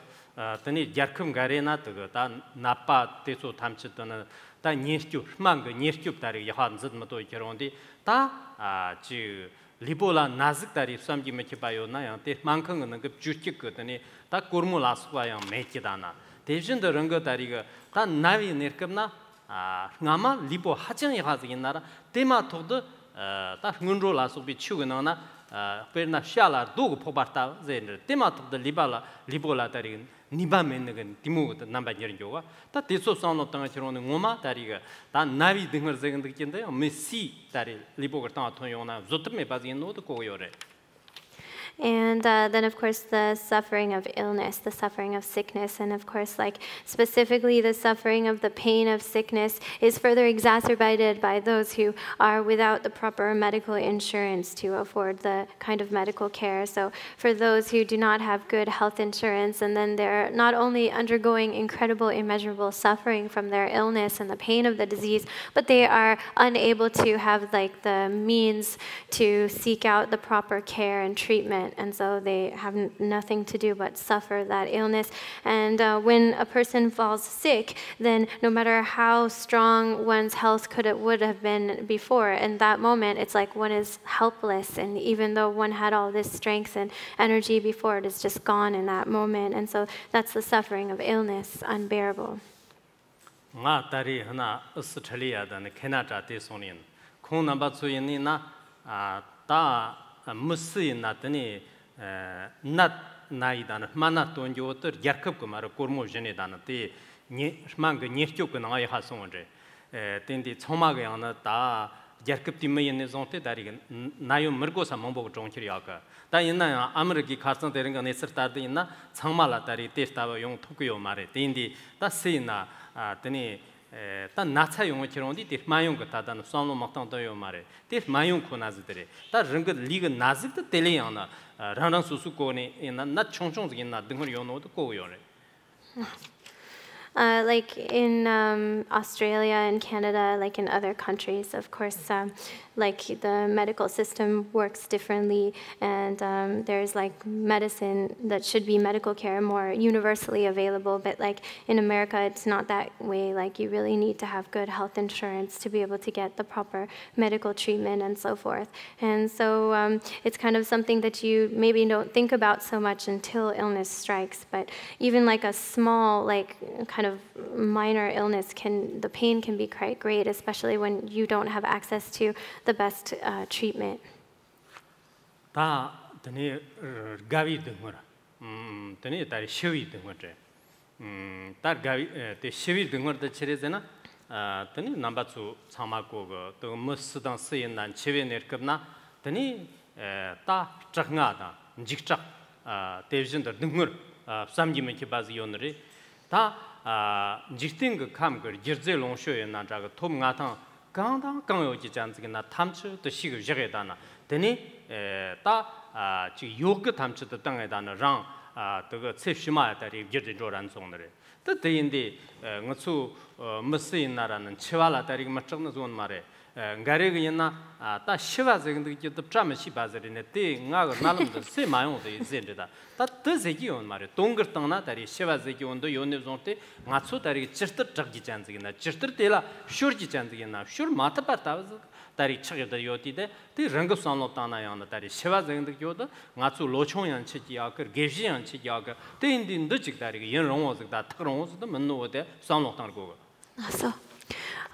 Tani Jarkum Garena to go, Napa, Teso Tamchitana, Ta Niestu, Manga, Niestu, Tari, Yahan Zidmato Gerondi, Ta, Jew, Libola, Nazitari, some Gimachibayona, Te Mankang and the Juchikutani, Ta Kurmulas, Wayam, Mekidana, Tejan the Runga Tariga, Ta Navi Nirkamna, Nama, Libo Hajan Yahazinara, Tema told the Munrolas will be Chuganana, Perna Shala, Dog Pobarta, Zen, Tema of the Libola Tarin. Nibamen Timu number Yoga, that is so sound of Tangachiron Moma, Tariga, that Navi Dinger Zegan the Kinde, Messi, Tari, Libogatan Toyona, Zotame Bazino, the Koyore. And then, of course, the suffering of illness, the suffering of sickness, and of course, like specifically the suffering of the pain of sickness is further exacerbated by those who are without the proper medical insurance to afford the kind of medical care. So for those who do not have good health insurance, and then they're not only undergoing incredible, immeasurable suffering from their illness and the pain of the disease, but they are unable to have like the means to seek out the proper care and treatment. And so they have nothing to do but suffer that illness. And when a person falls sick, then no matter how strong one's health would have been before, in that moment, it's like one is helpless. And even though one had all this strength and energy before, it is just gone in that moment. And so that's the suffering of illness, unbearable. Musi natani nat naidan mana tonjoter Jacob kumara kurmo jenedana te mang nyechuk na ay hasonje tendi chomaga yana ta Jacob timene zonte dari nayo mergo sa mombo jongchiriaka ta inna ameriki kharsan deringa neserta de inna changmala dari testaba yong tokyo mare tendi ta sina teni ता नाचा यों चिरोंदी ते मायों का S नसानो मक्तां तो यो मारे ते मायों को नाज़ तेरे ता रंग लीग नाज़िक तो तेले याना राना सुसु को ने ना ना चोंचों जिन ना दिंगर यों नो तो को यो रे Like in Australia and Canada, like in other countries, of course, like the medical system works differently, and there's like medicine that should be medical care more universally available. But like in America, it's not that way. Like you really need to have good health insurance to be able to get the proper medical treatment and so forth. And so it's kind of something that you maybe don't think about so much until illness strikes. But even like a small, like kind of minor illness, the pain can be quite great, especially when you don't have access to the best treatment. 다 드니 가비 등거라. 드니 다리 시위 등거제. 다 가비 때 시위 등거도 치레잖아. 드니 남바츠 참마고 또 무스당 쓰인난 치베네르급나 드니 다 작나다. 직작 대진들 등거 삼기면 기바지 요너리 다 직팅 그 감거 지르제 롱쇼에 나자가 톰가탕 강당 강요지 잔지나 탐츠 또 시그 저게다나 되니 다 지 요그 탐츠도 땅에다나 랑 그거 쳔시마다리 지르조란 송너리 또 대인데 응수 무스인나라는 치와라다리 맞정는 좋은 말에 가르기나 다 시바적인데 좀 잠시 바저리네 때 나가 나름도 세 마용도 이제다 다 뜻이 온 말에 동거땅나 다리 시바적이 온도 요네존테 나초 다리 찌르트 적기 잔지나 찌르트 때라 슈르지 잔지나 슈르 마타바타 다리 척여다 요티데 때 랑급산로 따나야나 다리 시바적인데 요도 나초 로총양 치기야 그 게지양 치기야 그 때인딘도 직다리 연롱오즈다 특롱오즈도 맨노데 산로 땅고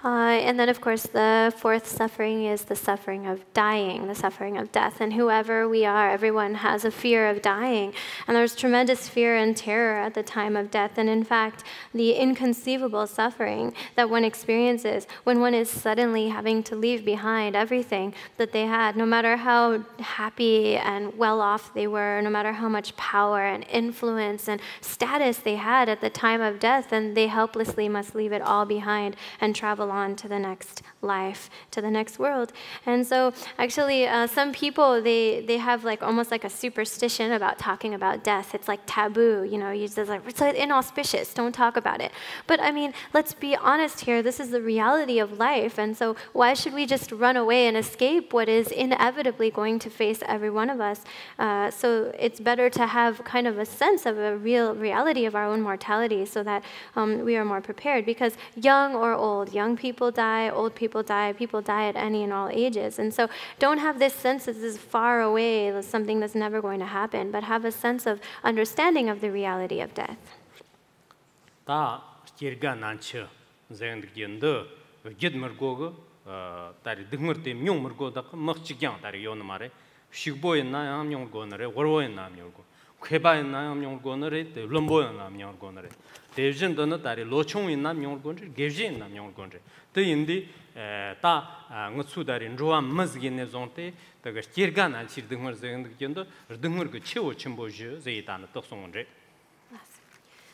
And then, of course, the fourth suffering is the suffering of dying, the suffering of death. And whoever we are, everyone has a fear of dying. And there's tremendous fear and terror at the time of death. And in fact, the inconceivable suffering that one experiences when one is suddenly having to leave behind everything that they had, no matter how happy and well off they were, no matter how much power and influence and status they had at the time of death, and they helplessly must leave it all behind and travel on to the next life, to the next world. And so actually some people, they have like almost like a superstition about talking about death. It's like taboo, you know, you just like, it's like inauspicious, don't talk about it. But I mean, let's be honest here, this is the reality of life. And so why should we just run away and escape what is inevitably going to face every one of us? So it's better to have kind of a sense of a real reality of our own mortality so that we are more prepared, because young or old, young people die, old people die at any and all ages. And so don't have this sense that this is far away, as something that's never going to happen, but have a sense of understanding of the reality of death. 다 길가 난쳐 젠드긴데 깃머고고 다리 등머때 명머고다 먹지경 다리 요는 말에 식보였나 암용고너래 월보였나 암용고 쾌바였나 암용고너래 럼보였나 암용고너래 대진도는 다리 로총이나 암용고너래 게지나 암용고너래 더인디 다 응수다리 조암 머즈긴네 존테 다가 길가 난치 등머 젠드긴데 등머고 치오 침보지 제이다는 뜻송은데.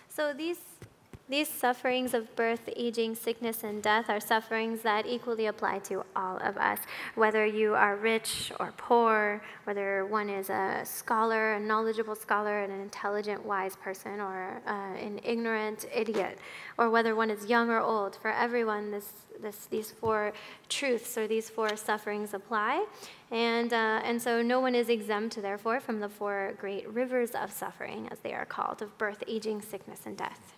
So these sufferings of birth, aging, sickness, and death are sufferings that equally apply to all of us, whether you are rich or poor, whether one is a scholar, a knowledgeable scholar, an intelligent, wise person, or an ignorant idiot, or whether one is young or old. For everyone, these four truths or these four sufferings apply. And so no one is exempt, therefore, from the four great rivers of suffering, as they are called, of birth, aging, sickness, and death.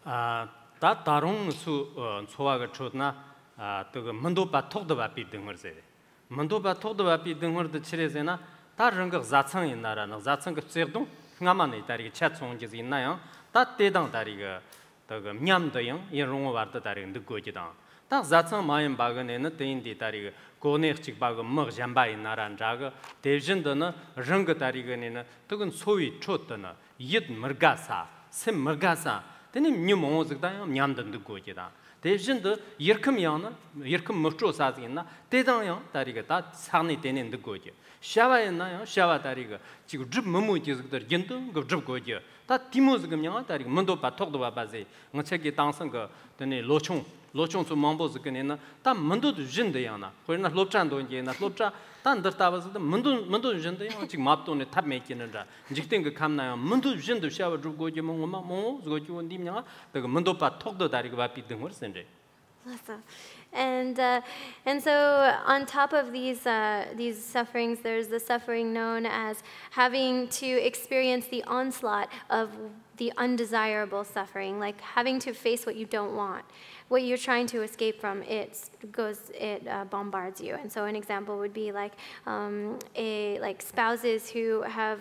다 다른 수 소화가 좋나 또 만도바 톡도바 비등을세 만도바 톡도바 비등을도 치레세나 다른 거 자청이 나라는 자청 그 제동 nga만에 다리 차총지 있나요 다 대당 다리가 그 냠도요 이런거 왔다 다리 늦고지다 다 자청 마인 바근에는 대인디 다리가 고내식 바가 먹 잠바이 나란 자가 대진도는 Ranga 다리가는 뜨근 소위 쳤더나 옙 머가사 셈 머가사 되니 뉴모즈다 냠던도 고지다 대신도 이렇게면은 이렇게 먹죠 사지나 대당요 다리가 다 상이 되는데 고지 샤바였나요 샤바 다리가 지금 줍 뭐뭐지들 연도 그줍 고지 다 디모즈금요 다리가 문도 바톡도 바바지 뭐 책이 당선 거 되니 로총 로총수 망보즈 그네나 다 문도도 진대야나 그러나 롭찬도 이제나 롭차 단더다버스도 문도 진대야 지금 맙도네 탑 메키는다 직된 그 감나요 문도 진도 샤워 주고 좀 뭐 저거 좀 님냐 그 문도파 톡도 다리고 바삐 등을 센데 Awesome. And so on top of these sufferings, there's the suffering known as having to experience the onslaught of the undesirable suffering, like having to face what you don't want. What you're trying to escape from, it bombards you. And so an example would be like spouses who have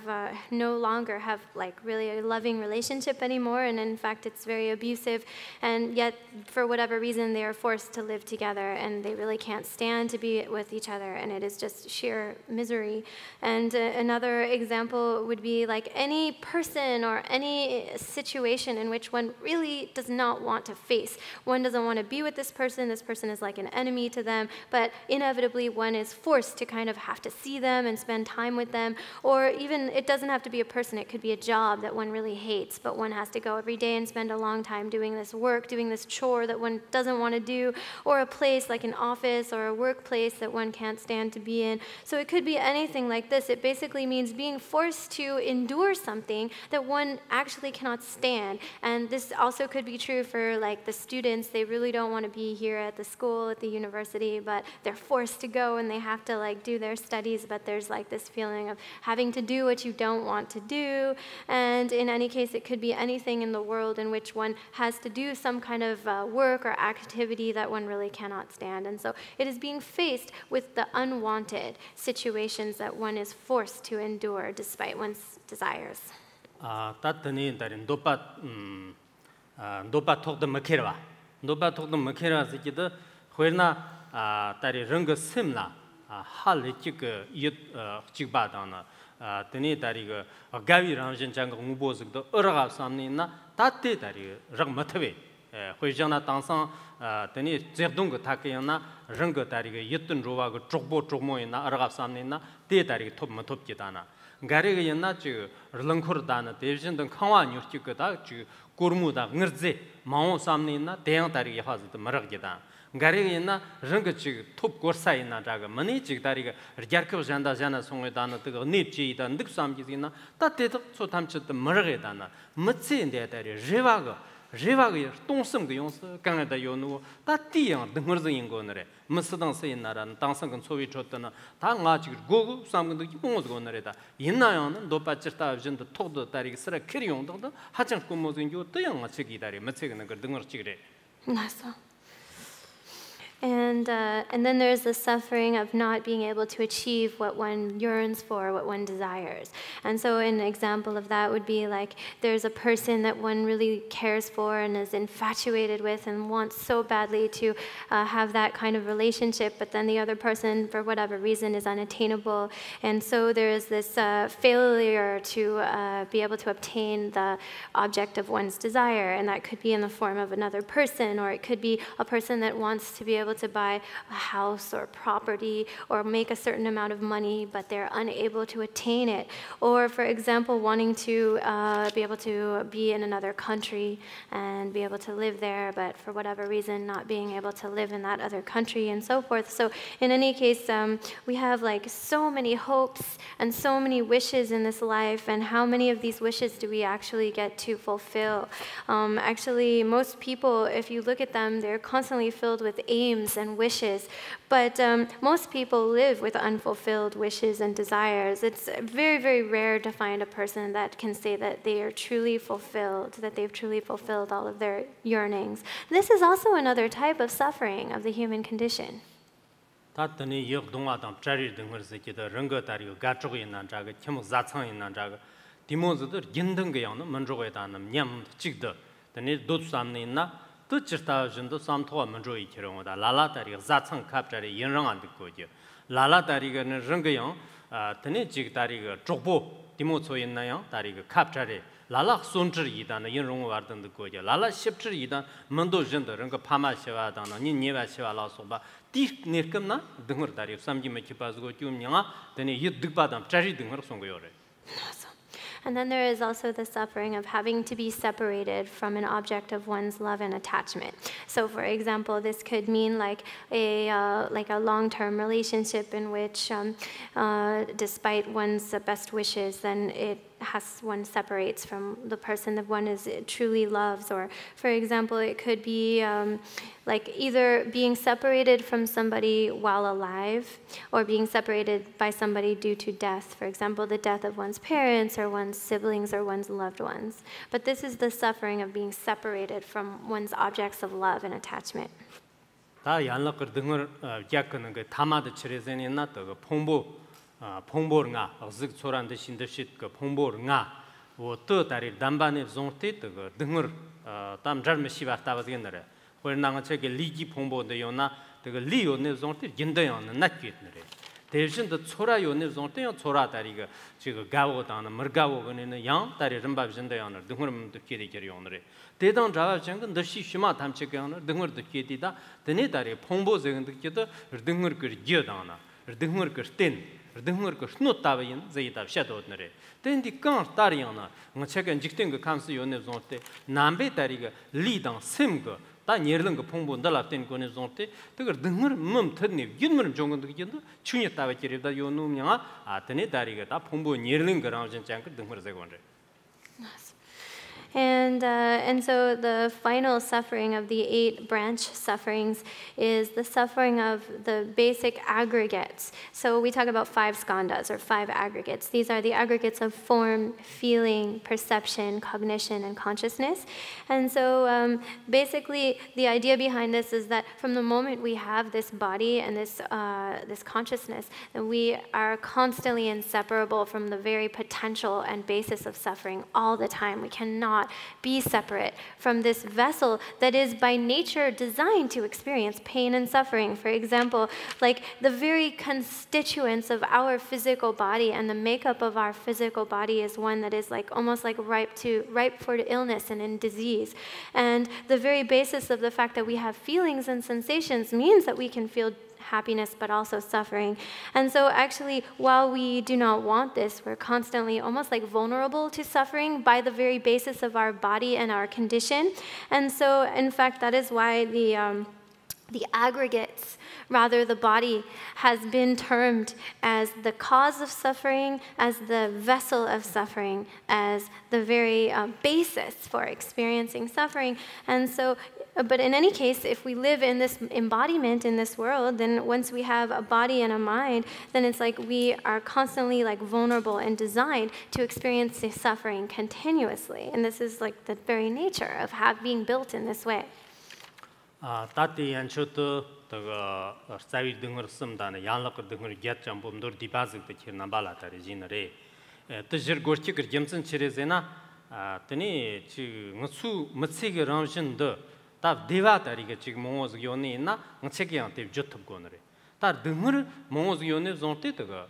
no longer have like really a loving relationship anymore, and in fact it's very abusive, and yet for whatever reason they are forced to live together and they really can't stand to be with each other, and it is just sheer misery. And another example would be like any person or any situation in which one really does not want to face. One doesn't want to be with this person is like an enemy to them, but inevitably one is forced to kind of have to see them and spend time with them. Or even, it doesn't have to be a person, it could be a job that one really hates, but one has to go every day and spend a long time doing this work, doing this chore that one doesn't want to do, or a place like an office or a workplace that one can't stand to be in. So it could be anything like this. It basically means being forced to endure something that one actually cannot stand. And this also could be true for like the students. They really don't want to be here at the school, at the university, but they're forced to go and they have to like do their studies, but there's like this feeling of having to do what you don't want to do. And in any case, it could be anything in the world in which one has to do some kind of work or activity that one really cannot stand. And so it is being faced with the unwanted situations that one is forced to endure despite one's desires. 따뜻니 다른 도파 톡도 먹히라 도파 톡도 먹히라 지기도 회나 다리 ರಂ거 셈나 할리치그 이 직바다나 드니 다리가 가위랑 진짜가 공부스도 어라가 삼니나 따뜻 다리 랑 못해 회장나 당상 드니 제동거 타케나 ರಂ거 다리가 이뜬 로와가 쪽보 쪽모이나 어라가 삼니나 대 다리 톱못 톱지다나 가리가 옛나 지 런코르다나 대신던 강화 뉴스지거다 지 고르무다 응르제 마오 삼니나 대양 다리가 하즈도 머럭지다 가리가 옛나 런거지 톱 고사이나 자가 머니 지 다리가 르자르크 잔다 잔나 송에다나 뜨거 닙지다 늑 삼지기나 따때도 소탐쳤도 머럭에다나 멋지인데 다리 제바가 동성의 용서 강하다 요노 따띠양 등거즈 인고너래 무스당세 나라는 당성근 소위 줬더나 당아지 고고 삼근도 이봉어즈 고너래다 인나야는 노빠치다 진도 토도 다리가 쓰라 크리용도 하장 고모즈인 요 떠양아 책이다리 멋지는 거 등어치그래 맞아. And then there's the suffering of not being able to achieve what one yearns for, what one desires. And so an example of that would be like there's a person that one really cares for and is infatuated with and wants so badly to have that kind of relationship, but then the other person, for whatever reason, is unattainable. And so there's this failure to be able to obtain the object of one's desire. And that could be in the form of another person, or it could be a person that wants to be able to buy a house or property or make a certain amount of money, but they're unable to attain it. Or, for example, wanting to be able to be in another country and be able to live there, but for whatever reason not being able to live in that other country and so forth. So in any case, we have like so many hopes and so many wishes in this life, and how many of these wishes do we actually get to fulfill? Actually, most people, if you look at them, they're constantly filled with aims and wishes, but most people live with unfulfilled wishes and desires. It's very, very rare to find a person that can say that they are truly fulfilled, that they've truly fulfilled all of their yearnings. This is also another type of suffering of the human condition. 다더니 역 동화당 자리 등을 쓰기도 런거 다리고 가쪽에 있는 자가 겸 자창에 있는 자가 디모즈들 긴든 거 양은 먼저에 다는 냠 찍더 더니 도스함네 있나 또 지르타진도 삼토가 먼저 이기로다 라라다리 자창 갑자리 연랑안 듣고죠 라라다리가는 런거양 더니 지다리가 쪽보 디모초 있나요 다리가 갑자리 라라 손질이다는 연롱 왔던 듣고죠 라라 십질이다 먼도진도 런거 파마시와다는 니니바시와라소바 디 니금나 등을 다리 삼지메 기빠지고 뀨냐가 더니 이 득바담 자리 등을 송고요래. And then there is also the suffering of having to be separated from an object of one's love and attachment. So for example, this could mean like a long-term relationship in which despite one's best wishes, then one separates from the person that one truly loves. Or for example, it could be like either being separated from somebody while alive or being separated by somebody due to death. For example, the death of one's parents or one's siblings or one's loved ones. But this is the suffering of being separated from one's objects of love and attachment. 다 양락을 등을 약하는 그 담아도 치레전이 나도 그 풍보nga azig soran de shin de shit ko phongbor-nga wo to tari dambane zongte to go dengor tam jar me shiba ta bazgen nare ho na nga che ke li gi phongbo de yona de go li yo ne zongte jinde yon na kyet nare 대신 더 초라 요네 zonte 초라 다리가 지금 가고 다는 머가고 거는 양 다리 름밥 진데 양을 등으로도 끼리 끼리 오늘에 대당 자가 정근 더시 심마 탐책게 하는 등으로도 끼디다 드네 다리 풍보 적은도 끼도 등을 그 기어다나 등을 그땐 등을 그 스노타바인 제이다 샤도드네 된디 강 다리야나 뭐 책은 직된 그 감수 요네 zonte 남베 다리가 리당 셈거 다 예르는 거 풍부들라 된 거는 zonte 그거 등을 멈터니 윤물 정근도 기도 추니 따바지리다 요 놈이야 아드네 다리가 다 풍부 예르는 거랑 진짜 그 등을 세고 온래 And so the final suffering of the 8 branch sufferings is the suffering of the basic aggregates. So we talk about 5 skandhas, or 5 aggregates. These are the aggregates of form, feeling, perception, cognition, and consciousness. And so basically the idea behind this is that from the moment we have this body and this consciousness, then we are constantly inseparable from the very potential and basis of suffering all the time. We cannot be separate from this vessel that is by nature designed to experience pain and suffering. For example, like the very constituents of our physical body and the makeup of our physical body is one that is like almost like ripe for illness and in disease. And the very basis of the fact that we have feelings and sensations means that we can feel happiness but also suffering. And so actually, while we do not want this, we're constantly almost like vulnerable to suffering by the very basis of our body and our condition. And so in fact, that is why the aggregates, rather the body, has been termed as the cause of suffering, as the vessel of suffering, as the very basis for experiencing suffering. And so but in any case, if we live in this embodiment in this world, then once we have a body and a mind, then it's like we are constantly like vulnerable and designed to experience suffering continuously. And this is like the very nature of being built in this way. 따티 안초도 더 사위 등을 씀다는 양락을 등을 get점 범도 디바즈도 키나 발라다리 지너레 뜻을 고치 그 점선 치레제나 아더니 지금 수 멋지게 런신도 다 대화다리가 지금 몽어즈 요네 있나 책이한테 줬던 다 등을 몽어즈 요네 zonte가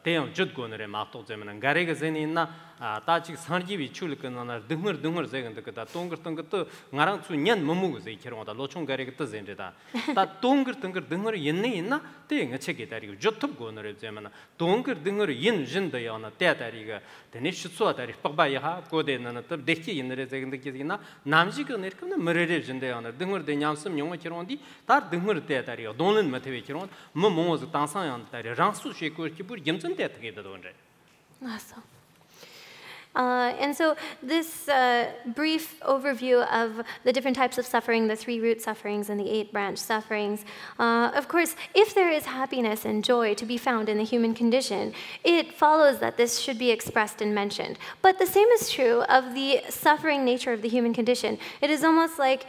대형 줬고는 막도 되면 가래가 전에 있나 다 지금 산지비 출근하나 등을 제근데 그다 동글던 것도 나랑 수년 못먹어서 이처럼다 로총 가래가 뜨진다 다 동글 등을 옛내 있나 대응 책이 다리고 줬던 되면 동글 등을 인진도야나 대다리가 되네 수수다리 빡바야 고대는 또 대치 있는 제근데 기나 남지가 내르면 머리를 진대야나 등을 대냥섬 용어처럼디 다 등을 대다리가 돈은 못해처럼 뭐 몽어서 당상한 다리 랑수 쉐고 기부 점점 대트게 되던데 맞아. And so this brief overview of the different types of suffering, the 3 root sufferings and the 8 branch sufferings, of course, if there is happiness and joy to be found in the human condition, it follows that this should be expressed and mentioned. But the same is true of the suffering nature of the human condition. It is almost like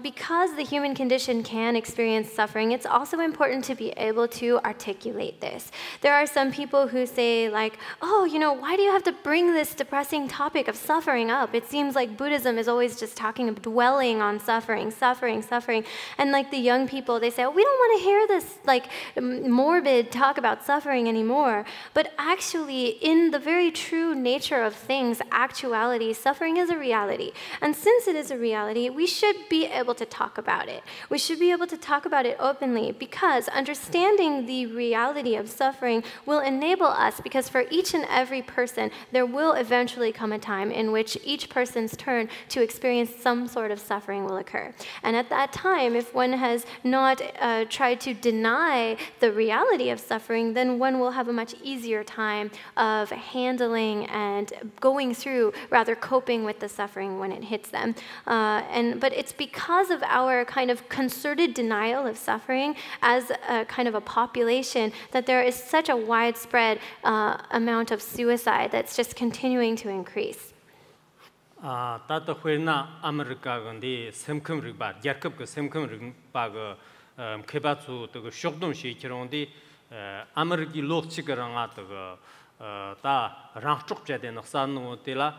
because the human condition can experience suffering, it's also important to be able to articulate this. There are some people who say like, oh, why do you have to bring this depressing topic of suffering up? It seems like Buddhism is always just dwelling on suffering. And like the young people, they say, oh, we don't want to hear this like morbid talk about suffering anymore. But actually, in the very true nature of things, actuality, suffering is a reality. And since it is a reality, we should be able to talk about it. We should be able to talk about it openly because understanding the reality of suffering will enable us, because for each and every person, there will eventually eventually come a time in which each person's turn to experience some sort of suffering will occur. And at that time, if one has not tried to deny the reality of suffering, then one will have a much easier time of handling and going through, rather coping with the suffering when it hits them. But it's because of our kind of concerted denial of suffering as a kind of a population that there is such a widespread amount of suicide that's just continuing to increase. Tata Huena America Gandhi, Semkum Riba, Jacob Semkum Riba, Kebatsu, the Shokdon Shikirondi, Ameriki Lochikaranga, Ta Ranchok Jadin, Sanu Tela,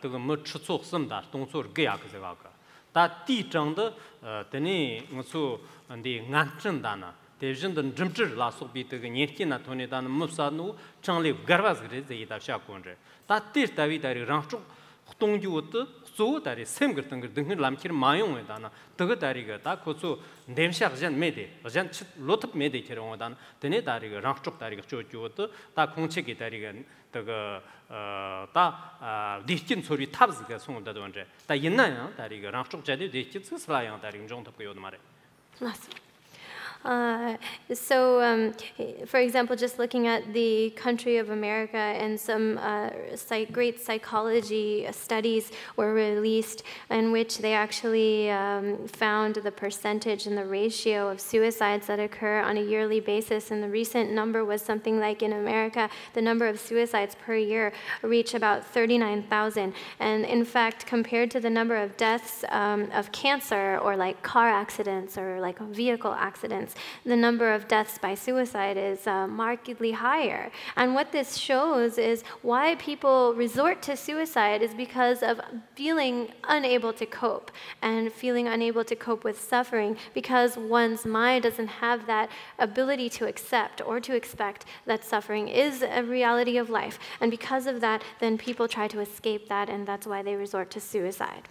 to the Mutsu Sumda, Tonsur Gayak. Ta Ti Changda, Teni Musu, and the Nanchandana. There's the Jimcher last of it, the Yetkina Tonidan Musanu, Chanli Garvas Grizzly, the Shakunre. That is David Ranchok. Tongyut so that is same getting Lamkir Mayon Dana, Tugatariga, Takoso, Demshak Mede, a gent lot of Mediterranean, the Netariga, Ranchok Tariga Chochuota, Takoncheki Tarigan, Ta Distin Sori Tabs Gason da Donje, Tayena, Tariga, Ranchok Jadi, Distin Sly on Taring John Tokoyomare. For example, just looking at the country of America, and some great psychology studies were released in which they actually found the percentage and the ratio of suicides that occur on a yearly basis. And the recent number was something like in America, the number of suicides per year reach about 39,000. And in fact, compared to the number of deaths of cancer or like car accidents or like vehicle accidents, the number of deaths by suicide is markedly higher. And what this shows is why people resort to suicide is because of feeling unable to cope and feeling unable to cope with suffering, because one's mind doesn't have that ability to accept or to expect that suffering is a reality of life. And because of that, then people try to escape that, and that's why they resort to suicide.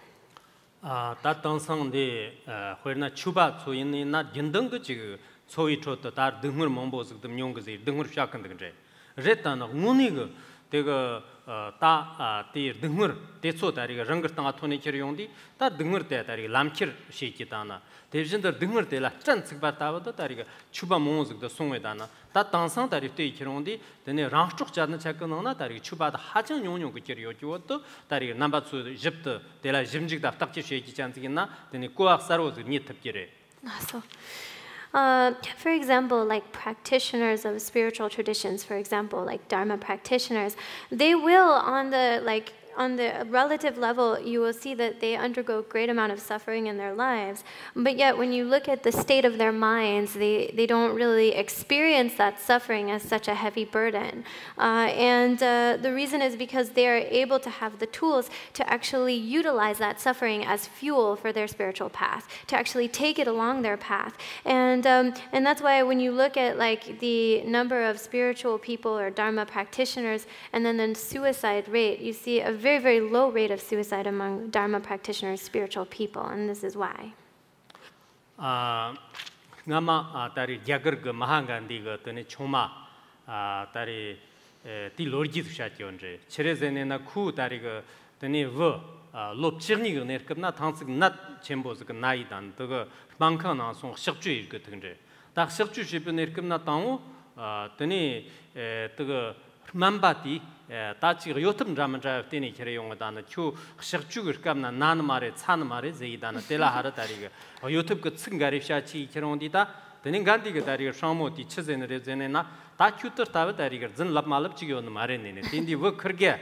따땅상데 회나 추바 소인이나 연등거지 소이초도 다 등을 몸보스도 용거지 등을 시작한다는데 레타나 문이가 내가 티 등을 대초다리가 랑거땅아 토니키용디 다 등을 대다리 람키르 시키다나 대진들 등을 대라 짠측바다도 다리가 추바 몽즈도 송외다나 다 땅상 다리 때이키용디 데네 랑쪽 자는 착근나 다리 추바다 하정 용용 그리요죠 다리 남바츠 집도 데라 짐직다 딱지 시키지 않지겠나 데네 꾸악사로도 니탑기래 For example, like practitioners of spiritual traditions, for example, like Dharma practitioners, they will on the relative level, you will see that they undergo great amount of suffering in their lives. But yet, when you look at the state of their minds, they don't really experience that suffering as such a heavy burden. The reason is because they are able to have the tools to actually utilize that suffering as fuel for their spiritual path, to actually take it along their path. And that's why when you look at like the number of spiritual people or Dharma practitioners, and then the suicide rate, you see a very, very low rate of suicide among Dharma practitioners, spiritual people, and this is why. Ngama tari jagarga mahangandiga tani choma tari ti lorji tushationje. Cherezene ku tariga tani wo lopchirniga nerkabna tansig nat chembozga naidan toga bankana song shakju irgutenge. Ta shakju shibu nerkabna tangu tani toga Mambati, Tachi Yotum Dramanja of Tini Kerayongadana, Chu Shakchugur Kamna, Nanamare, Sanamare, Zaidana, Tela Haratariga, or Yotup Singari Kerondita, the Ningandiga Daria Shamo, the Chizen Rezenena, Takuter Tavatariga, Zen Lapmalapchi on the Marine, in the work Kerga,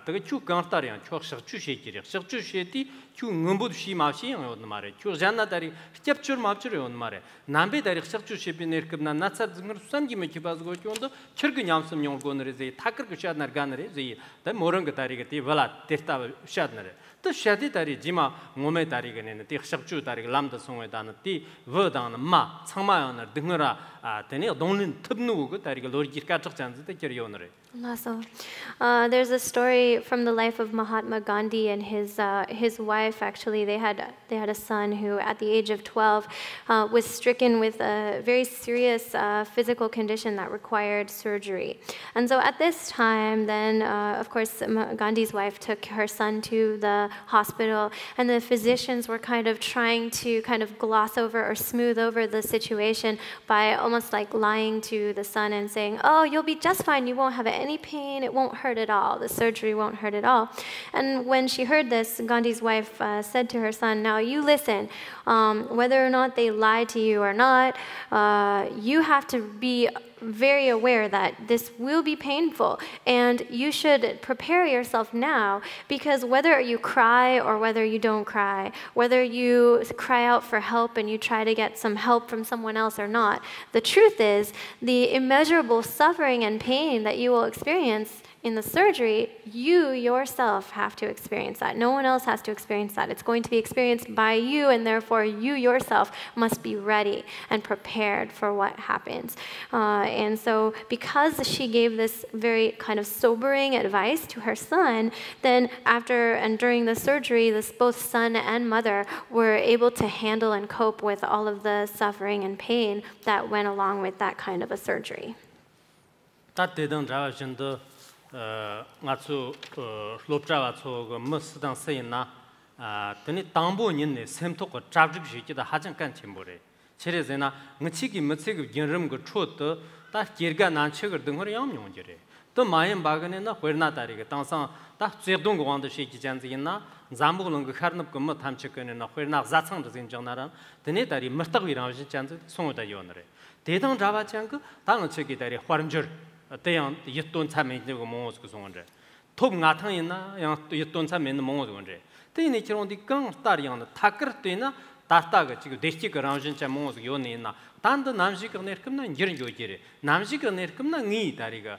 the Chu Gantarian, Chu Shakchusheti, Shakchusheti, Chu Numbud Shimashi on the Mare, Chu Janatari, Capture Mapture on Mare, Nambe Dari Shakchuship in Erkabna, Natsar Sangi Makibas Goyondo, Churganyamsam Yongonere, Taker Shadnar Ganere, the Morangatari, Vala, Testa Shadnare, 또 샤디 다리 지마 몸에 다리가네 티 խập 다리 람다 송에다는 티 버다는 마 창마야나 등어라 되네 동린 탑누고 다리가 로지가 적잖는데 저리오너래 Also, there's a story from the life of Mahatma Gandhi and his wife. Actually, they had a son who, at the age of 12, was stricken with a very serious physical condition that required surgery. And so, at this time, then of course, Gandhi's wife took her son to the hospital, and the physicians were kind of trying to kind of gloss over or smooth over the situation by almost like lying to the son and saying, "Oh, you'll be just fine. You won't have any pain, it won't hurt at all. The surgery won't hurt at all." And when she heard this, Gandhi's wife said to her son, "Now you listen, whether or not they lie to you or not, you have to be very aware that this will be painful, and you should prepare yourself now, because whether you cry or whether you don't cry, whether you cry out for help and you try to get some help from someone else or not, the truth is the immeasurable suffering and pain that you will experience in the surgery, you yourself have to experience that. No one else has to experience that. It's going to be experienced by you, and therefore you yourself must be ready and prepared for what happens." And so because she gave this very kind of sobering advice to her son, then after and during the surgery, both son and mother were able to handle and cope with all of the suffering and pain that went along with that kind of a surgery. ngātsu lopchāwa tsō mūsīdāng sēyinā tēnī tāngbō nīnī sēmtō kō chābzhīg shīkidā hāchāng kān chīmbō rē chērē zēnā ngā chīgī mūtsīgī gīnrīm gā chō tō tā kīrgā nāñchī gā dīngwā rā yāng nyōng jī rē tō māyīm bāgā nē nā huir nā tā rī gā tāngsāng tā tsēgdōng gā wāndā shīkī chāndzī yinā zāmbō lōng gā khārnab gā mō tāmchī gā nē nā huir nā zācāng rā zīng chāng nā rā tēnī tā rī mṛtaq wī rāng shī chāndzī sōng dā yō nā rē tētāng rāwā chāng gā tā ngā chīgī tā rī huarmchir 대양 이돈 참매고 뭐고 송원제 톱 나탕이나 양 이돈 참매는 뭐고 송원제 대니 기론디 강 따리양 타크르되나 다타가 지금 대치 그라운진 참 뭐고 요네나 단도 남식 그네 금나 이런 요지래 남식 그네 금나 니 다리가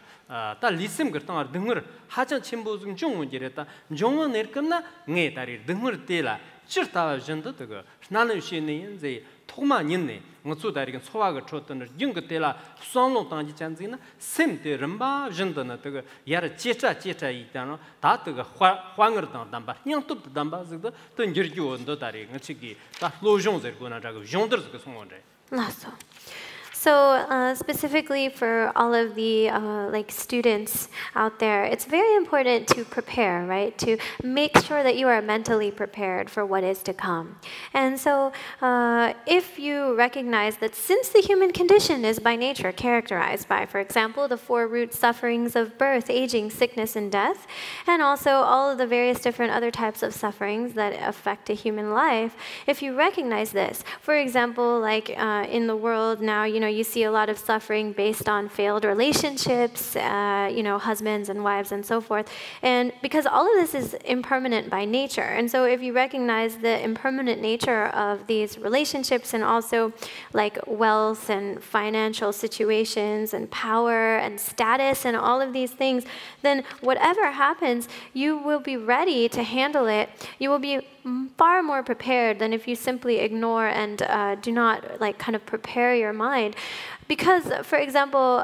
다 리슴 그르탕 등을 하자 침보중 중문지랬다 종원 내 금나 네 다리 등을 떼라 찌르다 전도 그거 나는 시는 이제 토만 있네 ngzu darig sowa ga chotner ying de la sonlo tang ji chan zina sim de remba jin de na de yar checha yi dan da de hwang er dang ba nyang tup dang ba zig de den jir ju on de darig ngchi gi da lo jong zer go na ga jong der zig song de So specifically for all of the like students out there, it's very important to prepare, right? To make sure that you are mentally prepared for what is to come. And so if you recognize that since the human condition is by nature characterized by, for example, the 4 root sufferings of birth, aging, sickness, and death, and also all of the various different other types of sufferings that affect a human life, if you recognize this, for example, like in the world now, you see a lot of suffering based on failed relationships, husbands and wives and so forth. And because all of this is impermanent by nature. And so if you recognize the impermanent nature of these relationships and also like wealth and financial situations and power and status and all of these things, then whatever happens, you will be ready to handle it. You will be far more prepared than if you simply ignore and do not like kind of prepare your mind. Because, for example,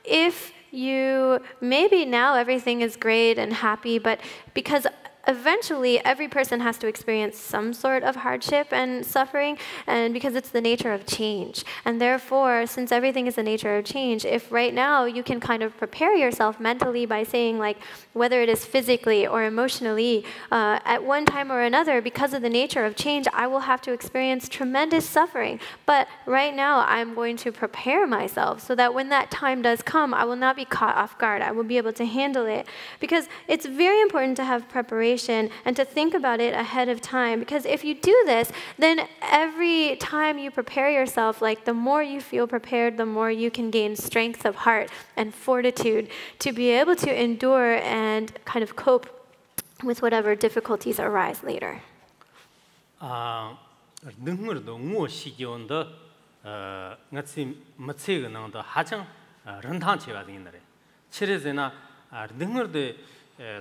if you, maybe now everything is great and happy, but because eventually every person has to experience some sort of hardship and suffering, and because it's the nature of change. And therefore, since everything is the nature of change, if right now you can kind of prepare yourself mentally by saying like, whether it is physically or emotionally, at one time or another, because of the nature of change, I will have to experience tremendous suffering. But right now, I'm going to prepare myself so that when that time does come, I will not be caught off guard. I will be able to handle it. Because it's very important to have preparation and to think about it ahead of time. Because if you do this, then every time you prepare yourself, like the more you feel prepared, the more you can gain strength of heart and fortitude to be able to endure and kind of cope with whatever difficulties arise later. 능물도 무엇이기온도 같이 맞체가 나온다 하장 런탕체가 되는데. 치레제나 능물도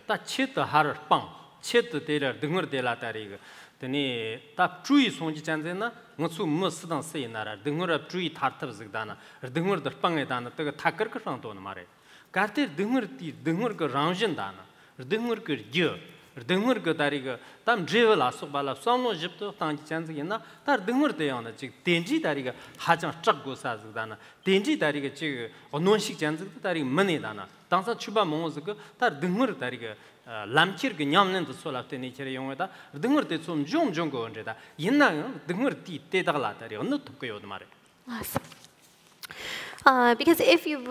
다 치다 하를 빵 쳇드 데라 등을 데라다리가 드니 답 주의 손지 잔제나 무수 무스당 세이나라 등을 주의 타르트즈다나 등을 더빵에다나 뜨가 타커커랑 도는 말에 가테 등을 그 랑진다나 등을 그겨 등을 그 다리가 담 제벨아 속발라 somno 집도 땅지 잔제나 다 등을 대야나 지 덴지 다리가 하장 쩍고 사즈다나 덴지 다리가 지 언원식 잔제 다리 머네다나 당사 추바 몽즈가 다 등을 다리가 람치르 냠는도 솔라테니 체레 용에다 등을 때좀 좀거 언제다 옛날 등을 띠 때다가라다리 어느 tokk어요도 말해. Because if you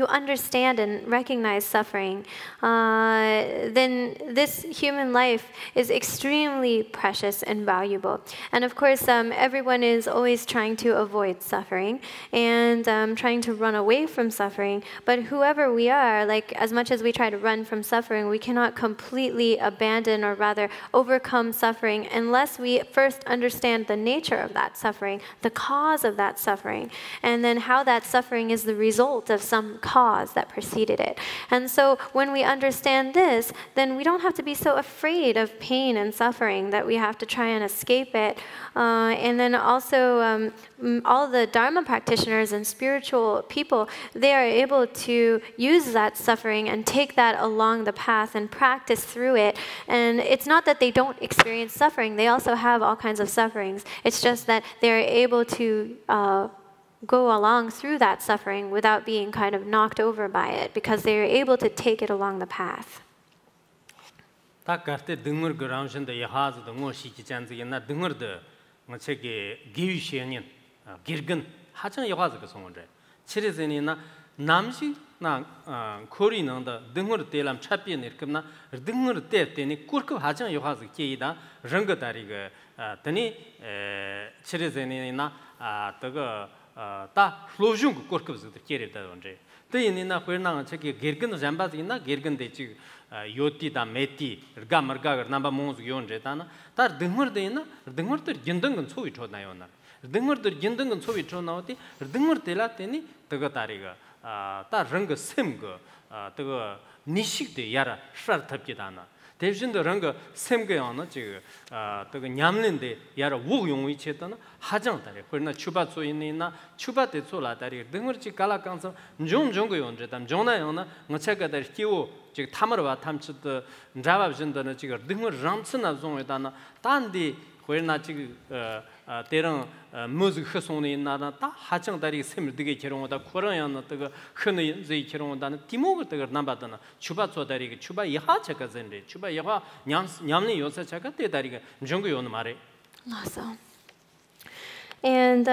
understand and recognize suffering, then this human life is extremely precious and valuable. And of course, everyone is always trying to avoid suffering and trying to run away from suffering. But whoever we are, like as much as we try to run from suffering, we cannot completely abandon or rather overcome suffering unless we first understand the nature of that suffering, the cause of that suffering, and then how that suffering is the result of some cause that preceded it. And so when we understand this, then we don't have to be so afraid of pain and suffering that we have to try and escape it. And then also all the Dharma practitioners and spiritual people, they are able to use that suffering and take that along the path and practice through it. And it's not that they don't experience suffering, they also have all kinds of sufferings. It's just that they're able to go along through that suffering without being kind of knocked over by it because they are able to take it along the path. 다가테 등을 그라운신데 야하즈도 뭐시기 잔지나 등을도 뭐체게 기위시에는 길근 하정 야하즈 그 송원데 치레제니나 남시 나 코리는다 등을 때람 차피에 이렇게나 등을 때때니 꾸르크 하정 야하즈 계이다 랑거다리가 더니 치레제니나 더가 다 로중 거르급스도 게르다 언제 때이니나 회나 저기 게르근 잠바지나 게르근데 지 요티다 메티 가마르가 남바 몽즈 요온제다나 다 등머데이나 등머들 긴등은 소위 줬나요나 등머들 긴등은 소위 줬나오티 등머들라테니 뜨거다리가 다 랑거 셈거 뜨거 니식데 야라 샤르탑기다나 대신도 랑거 셈거야나 지금 뜨거 냠는데 야라 우용이 쳤다나 하정다리 그러나 추바소 있나 추바데 솔라다리 등을지 갈아간서 좀거 연제담 정나요나 뭐체가다리 키오 지금 타머와 탐치도 잡아진다는 지금 등을 람스나 좀에다나 단디 그러나 지금 때랑 무즈 흐송이 있나나 다 하정다리 셈을 되게 결혼하다 코로나나 뜨거 흔히 저희 결혼한다는 디모가 뜨거 남바다나 추바소다리 추바 이하 체가전데 추바 이하 냠니 요새 체가 때다리가 정거 요는 말에. Awesome. And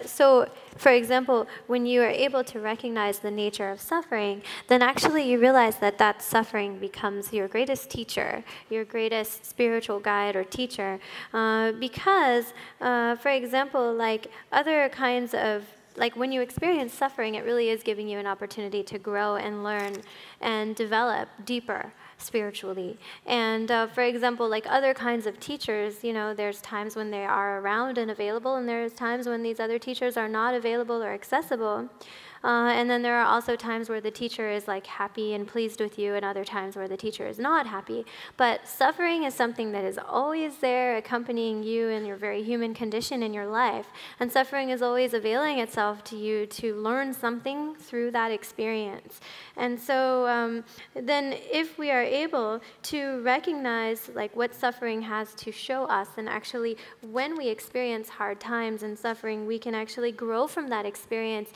so, for example, when you are able to recognize the nature of suffering, then actually you realize that that suffering becomes your greatest teacher, your greatest spiritual guide or teacher. Because, for example, like other kinds of like when you experience suffering, it really is giving you an opportunity to grow and learn and develop deeper spiritually. And for example, like other kinds of teachers, you know, there's times when they are around and available, and there's times when these other teachers are not available or accessible. And then there are also times where the teacher is like happy and pleased with you, and other times where the teacher is not happy. But suffering is something that is always there accompanying you in your very human condition in your life. And suffering is always availing itself to you to learn something through that experience. And so then if we are able to recognize like what suffering has to show us, and actually when we experience hard times and suffering, we can actually grow from that experience,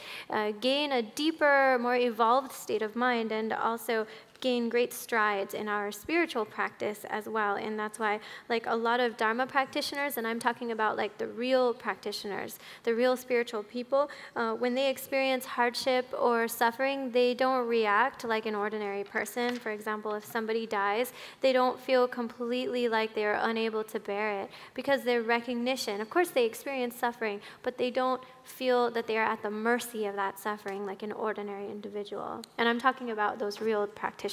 gain a deeper, more evolved state of mind, and also gain great strides in our spiritual practice as well. And that's why like a lot of Dharma practitioners, and I'm talking about like the real practitioners, the real spiritual people, when they experience hardship or suffering, they don't react like an ordinary person. For example, if somebody dies, they don't feel completely like they are unable to bear it, because their recognition, of course they experience suffering, but they don't feel that they are at the mercy of that suffering like an ordinary individual. And I'm talking about those real practitioners.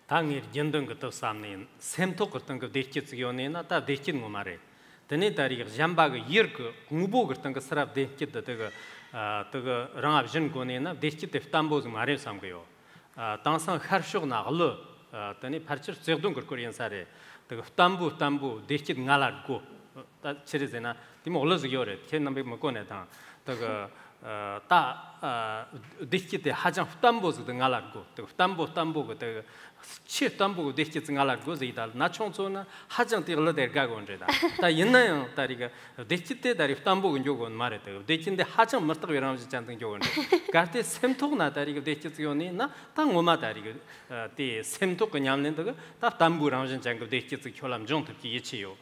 당일 연동 것도 삼는 샘토 같은 거 대치기요네나 다 대치는 거 말해. 드네 다리가 잠바가 이르고 공부 같은 거 사람 대치다 되가 랑압진 거네나 대치때 탐보즈 말해 삼고요. 당상 харшог 나글로 tani parchir zegdung Korean sare the tambu dechit ngalar go that chirizena timo olos yore chen nambe mokone ta the ta dechit hajang tambu the ngalar go the tambu the chi tambu dechit ngalar go zidal nachongzona hajang tiglo der gagonjeda ta yinnayo tariga dechit dari tambu jogon mare the dechinde hajang martag veramji chantang jogon garte semtok na tariga dechit yoni na tang oma tariga the semtok nyamnen the ta tambu ramjin chang dechit cholam jong ki yichiyo.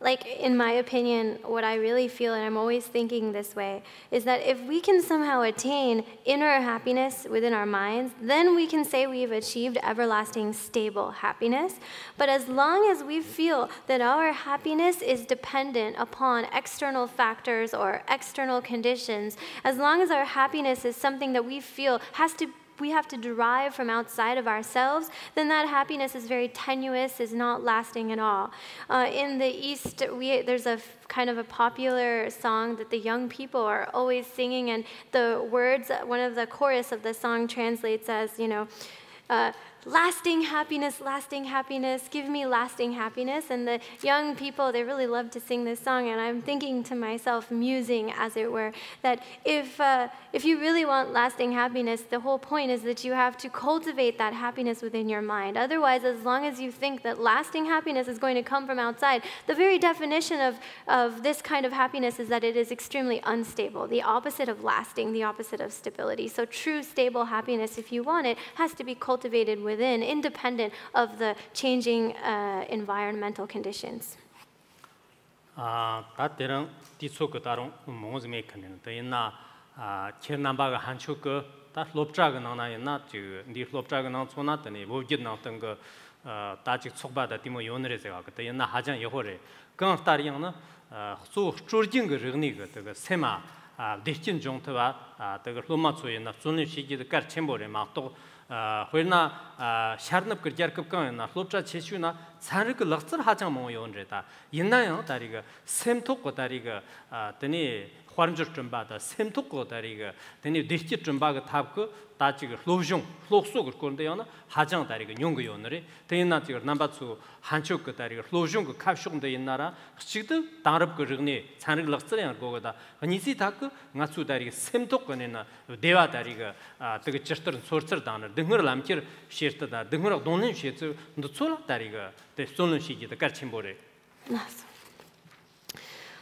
Like, in my opinion, what I really feel, and I'm always thinking this way, is that if we can somehow attain inner happiness within our minds, then we can say we've achieved everlasting, stable happiness. But as long as we feel that our happiness is dependent upon external factors or external conditions, as long as our happiness is something that we feel we have to derive from outside of ourselves, then that happiness is very tenuous, is not lasting at all. In the East, there's a kind of a popular song that the young people are always singing, and the words, one of the chorus of the song translates as, lasting happiness, give me lasting happiness. And the young people, they really love to sing this song, and I'm thinking to myself, musing as it were, that if you really want lasting happiness, the whole point is that you have to cultivate that happiness within your mind. Otherwise, as long as you think that lasting happiness is going to come from outside, the very definition of this kind of happiness is that it is extremely unstable, the opposite of lasting, the opposite of stability. So true stable happiness, if you want it, has to be cultivated within, independent of the changing environmental conditions. Taterang tisok tarong mongzme kanen tayna chernambaga hanchuk ta lopchaga nana na ju ndi lopchaga na chona tane wojid na tang tajik chokba da timo yonre se ga tayna hajan yehore gang tariyang na so churjing ge rigni ge de sema dechjin jong twa de loma choye na zunni shigi de kar chembore ma to 회나 샤르납 그르자급강나 롭자 체슈나 산르그 럭처 하장 뭐 요온레다 있나요 다리가 샘톡고 다리가 드니 화름적 좀 받아 샘톡고 다리가 드니 디치 좀 받아 탑고 다지가 로종 록속을 건데요나 하장 다리가 용거 요너리 드니나 지가 남바츠 한쪽 그 다리가 로종 그 캅쇼인데 있나라 지도 다럽 그르니 산르그 럭처량 거거다 니시 다그 나수 다리가 샘톡고네나 대와 다리가 되게 저스터 소르처 다는 등을 남길 시르다 등을 돈는 시츠 너촐 다리가 대 쏠는 시기다 같이보래.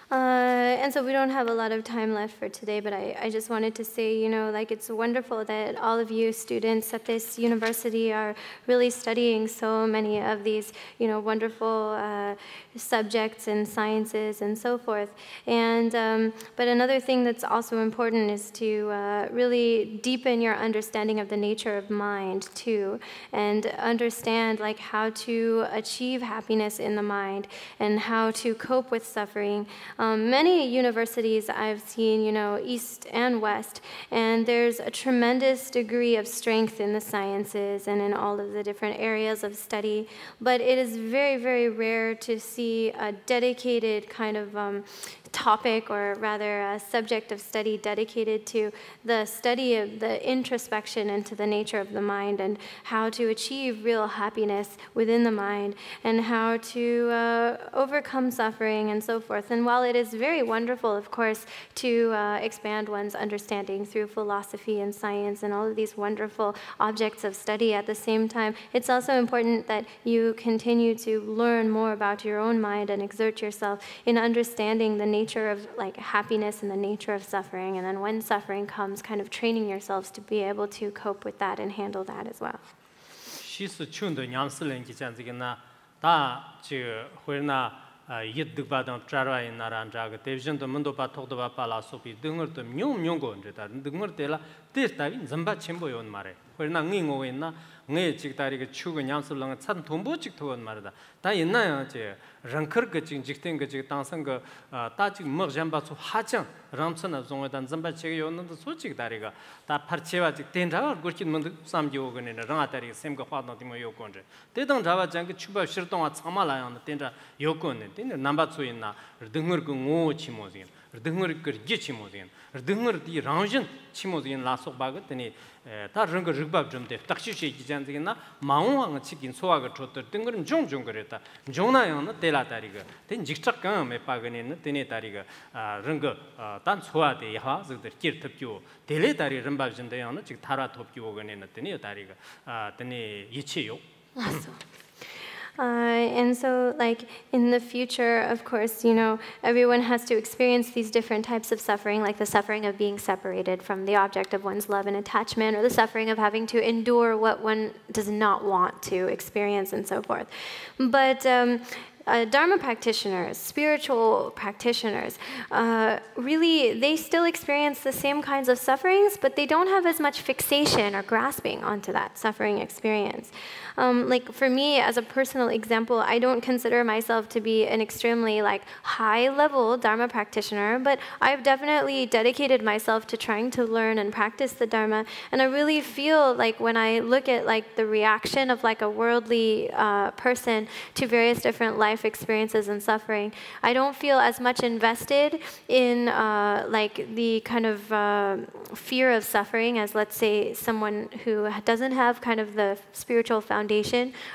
And so we don't have a lot of time left for today, but I just wanted to say, like it's wonderful that all of you students at this university are really studying so many of these, wonderful subjects and sciences and so forth. And but another thing that's also important is to really deepen your understanding of the nature of mind too, and understand like how to achieve happiness in the mind and how to cope with suffering. Many universities I've seen, East and West, and there's a tremendous degree of strength in the sciences and in all of the different areas of study, but it is very, very rare to see a dedicated kind of topic, or rather a subject of study dedicated to the study of the introspection into the nature of the mind and how to achieve real happiness within the mind and how to overcome suffering and so forth. And while it is very wonderful, of course, to expand one's understanding through philosophy and science and all of these wonderful objects of study, at the same time, it's also important that you continue to learn more about your own mind and exert yourself in understanding the nature of like happiness and the nature of suffering, and then when suffering comes, kind of training yourselves to be able to cope with that and handle that as well. 시스 춘도 냠슬랭 기찬지게나 다 저 회나 yiddigbadan charwa inaran jaga devjin de mundo ba togdo ba pala sopi dungor de myong go ndeta dungor tela testavi zamba chembo yon mare horna ngingo wenna nge chigtari ge chugo nyamsullang chan tombo chig togon marada da inna je rankar ge ching jikten ge chig tangsang ge ta chig mog jamba chu hajang ramchana zongdan zamba chig yon so chigtari ga ta parchewa chig tenra gorkin mund samji ogone ranga tari sem ge hwadno timo yokonje dedang jawa jang ge chuba shirtong wa chamala yon tenra yokone number 2 있나 등을 그 오치모지 rdengor ker ji chimozin rdengor di ranjin chimozin la sok ba ga tani ta rang ga rigbab jumde takshi she gi jan zin na maung chikin soa ga chot dengor jong jong gre ta jongna yang na tela tari ga ten jikchak ka me pa ga ne na tene tari ga rang ga tan soa de ya zig de kir thap kyo tele tari rambab jin de yang na chik thara thop kyo ga ne na tene tari ga tene yiche yo. And so, like, in the future, of course, you know, everyone has to experience these different types of suffering, like the suffering of being separated from the object of one's love and attachment, or the suffering of having to endure what one does not want to experience, and so forth. But Dharma practitioners, spiritual practitioners, really, they still experience the same kinds of sufferings, but they don't have as much fixation or grasping onto that suffering experience. Like for me, as a personal example, I don't consider myself to be an extremely like high-level Dharma practitioner, but I've definitely dedicated myself to trying to learn and practice the Dharma. And I really feel like when I look at like the reaction of like a worldly person to various different life experiences and suffering, I don't feel as much invested in like the kind of fear of suffering as, let's say, someone who doesn't have kind of the spiritual foundation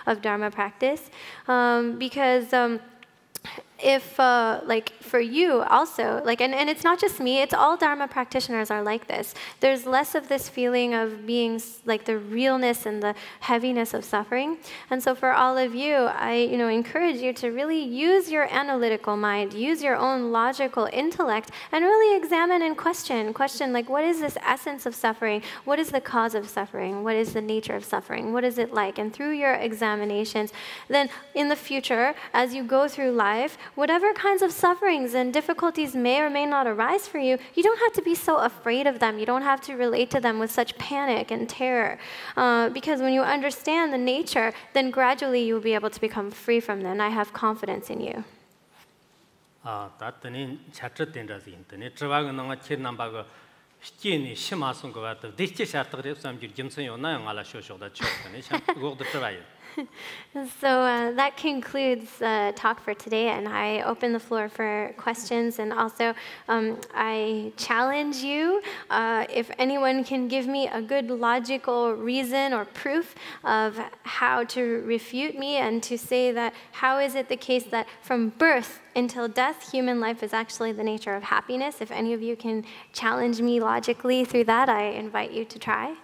of Dharma practice, because if like for you also, like, and it's not just me, it's all Dharma practitioners are like this. There's less of this feeling of being like the realness and the heaviness of suffering. And so for all of you, I encourage you to really use your analytical mind, use your own logical intellect, and really examine and question like, what is this essence of suffering? What is the cause of suffering? What is the nature of suffering? What is it like? And through your examinations, then in the future, as you go through life, whatever kinds of sufferings and difficulties may or may not arise for you, you don't have to be so afraid of them. You don't have to relate to them with such panic and terror. Because when you understand the nature, then gradually you'll be able to become free from them. And I have confidence in you. So that concludes the talk for today, and I open the floor for questions. And also, I challenge you, if anyone can give me a good logical reason or proof of how to refute me and to say that how is it the case that from birth until death, human life is actually the nature of happiness. If any of you can challenge me logically through that, I invite you to try.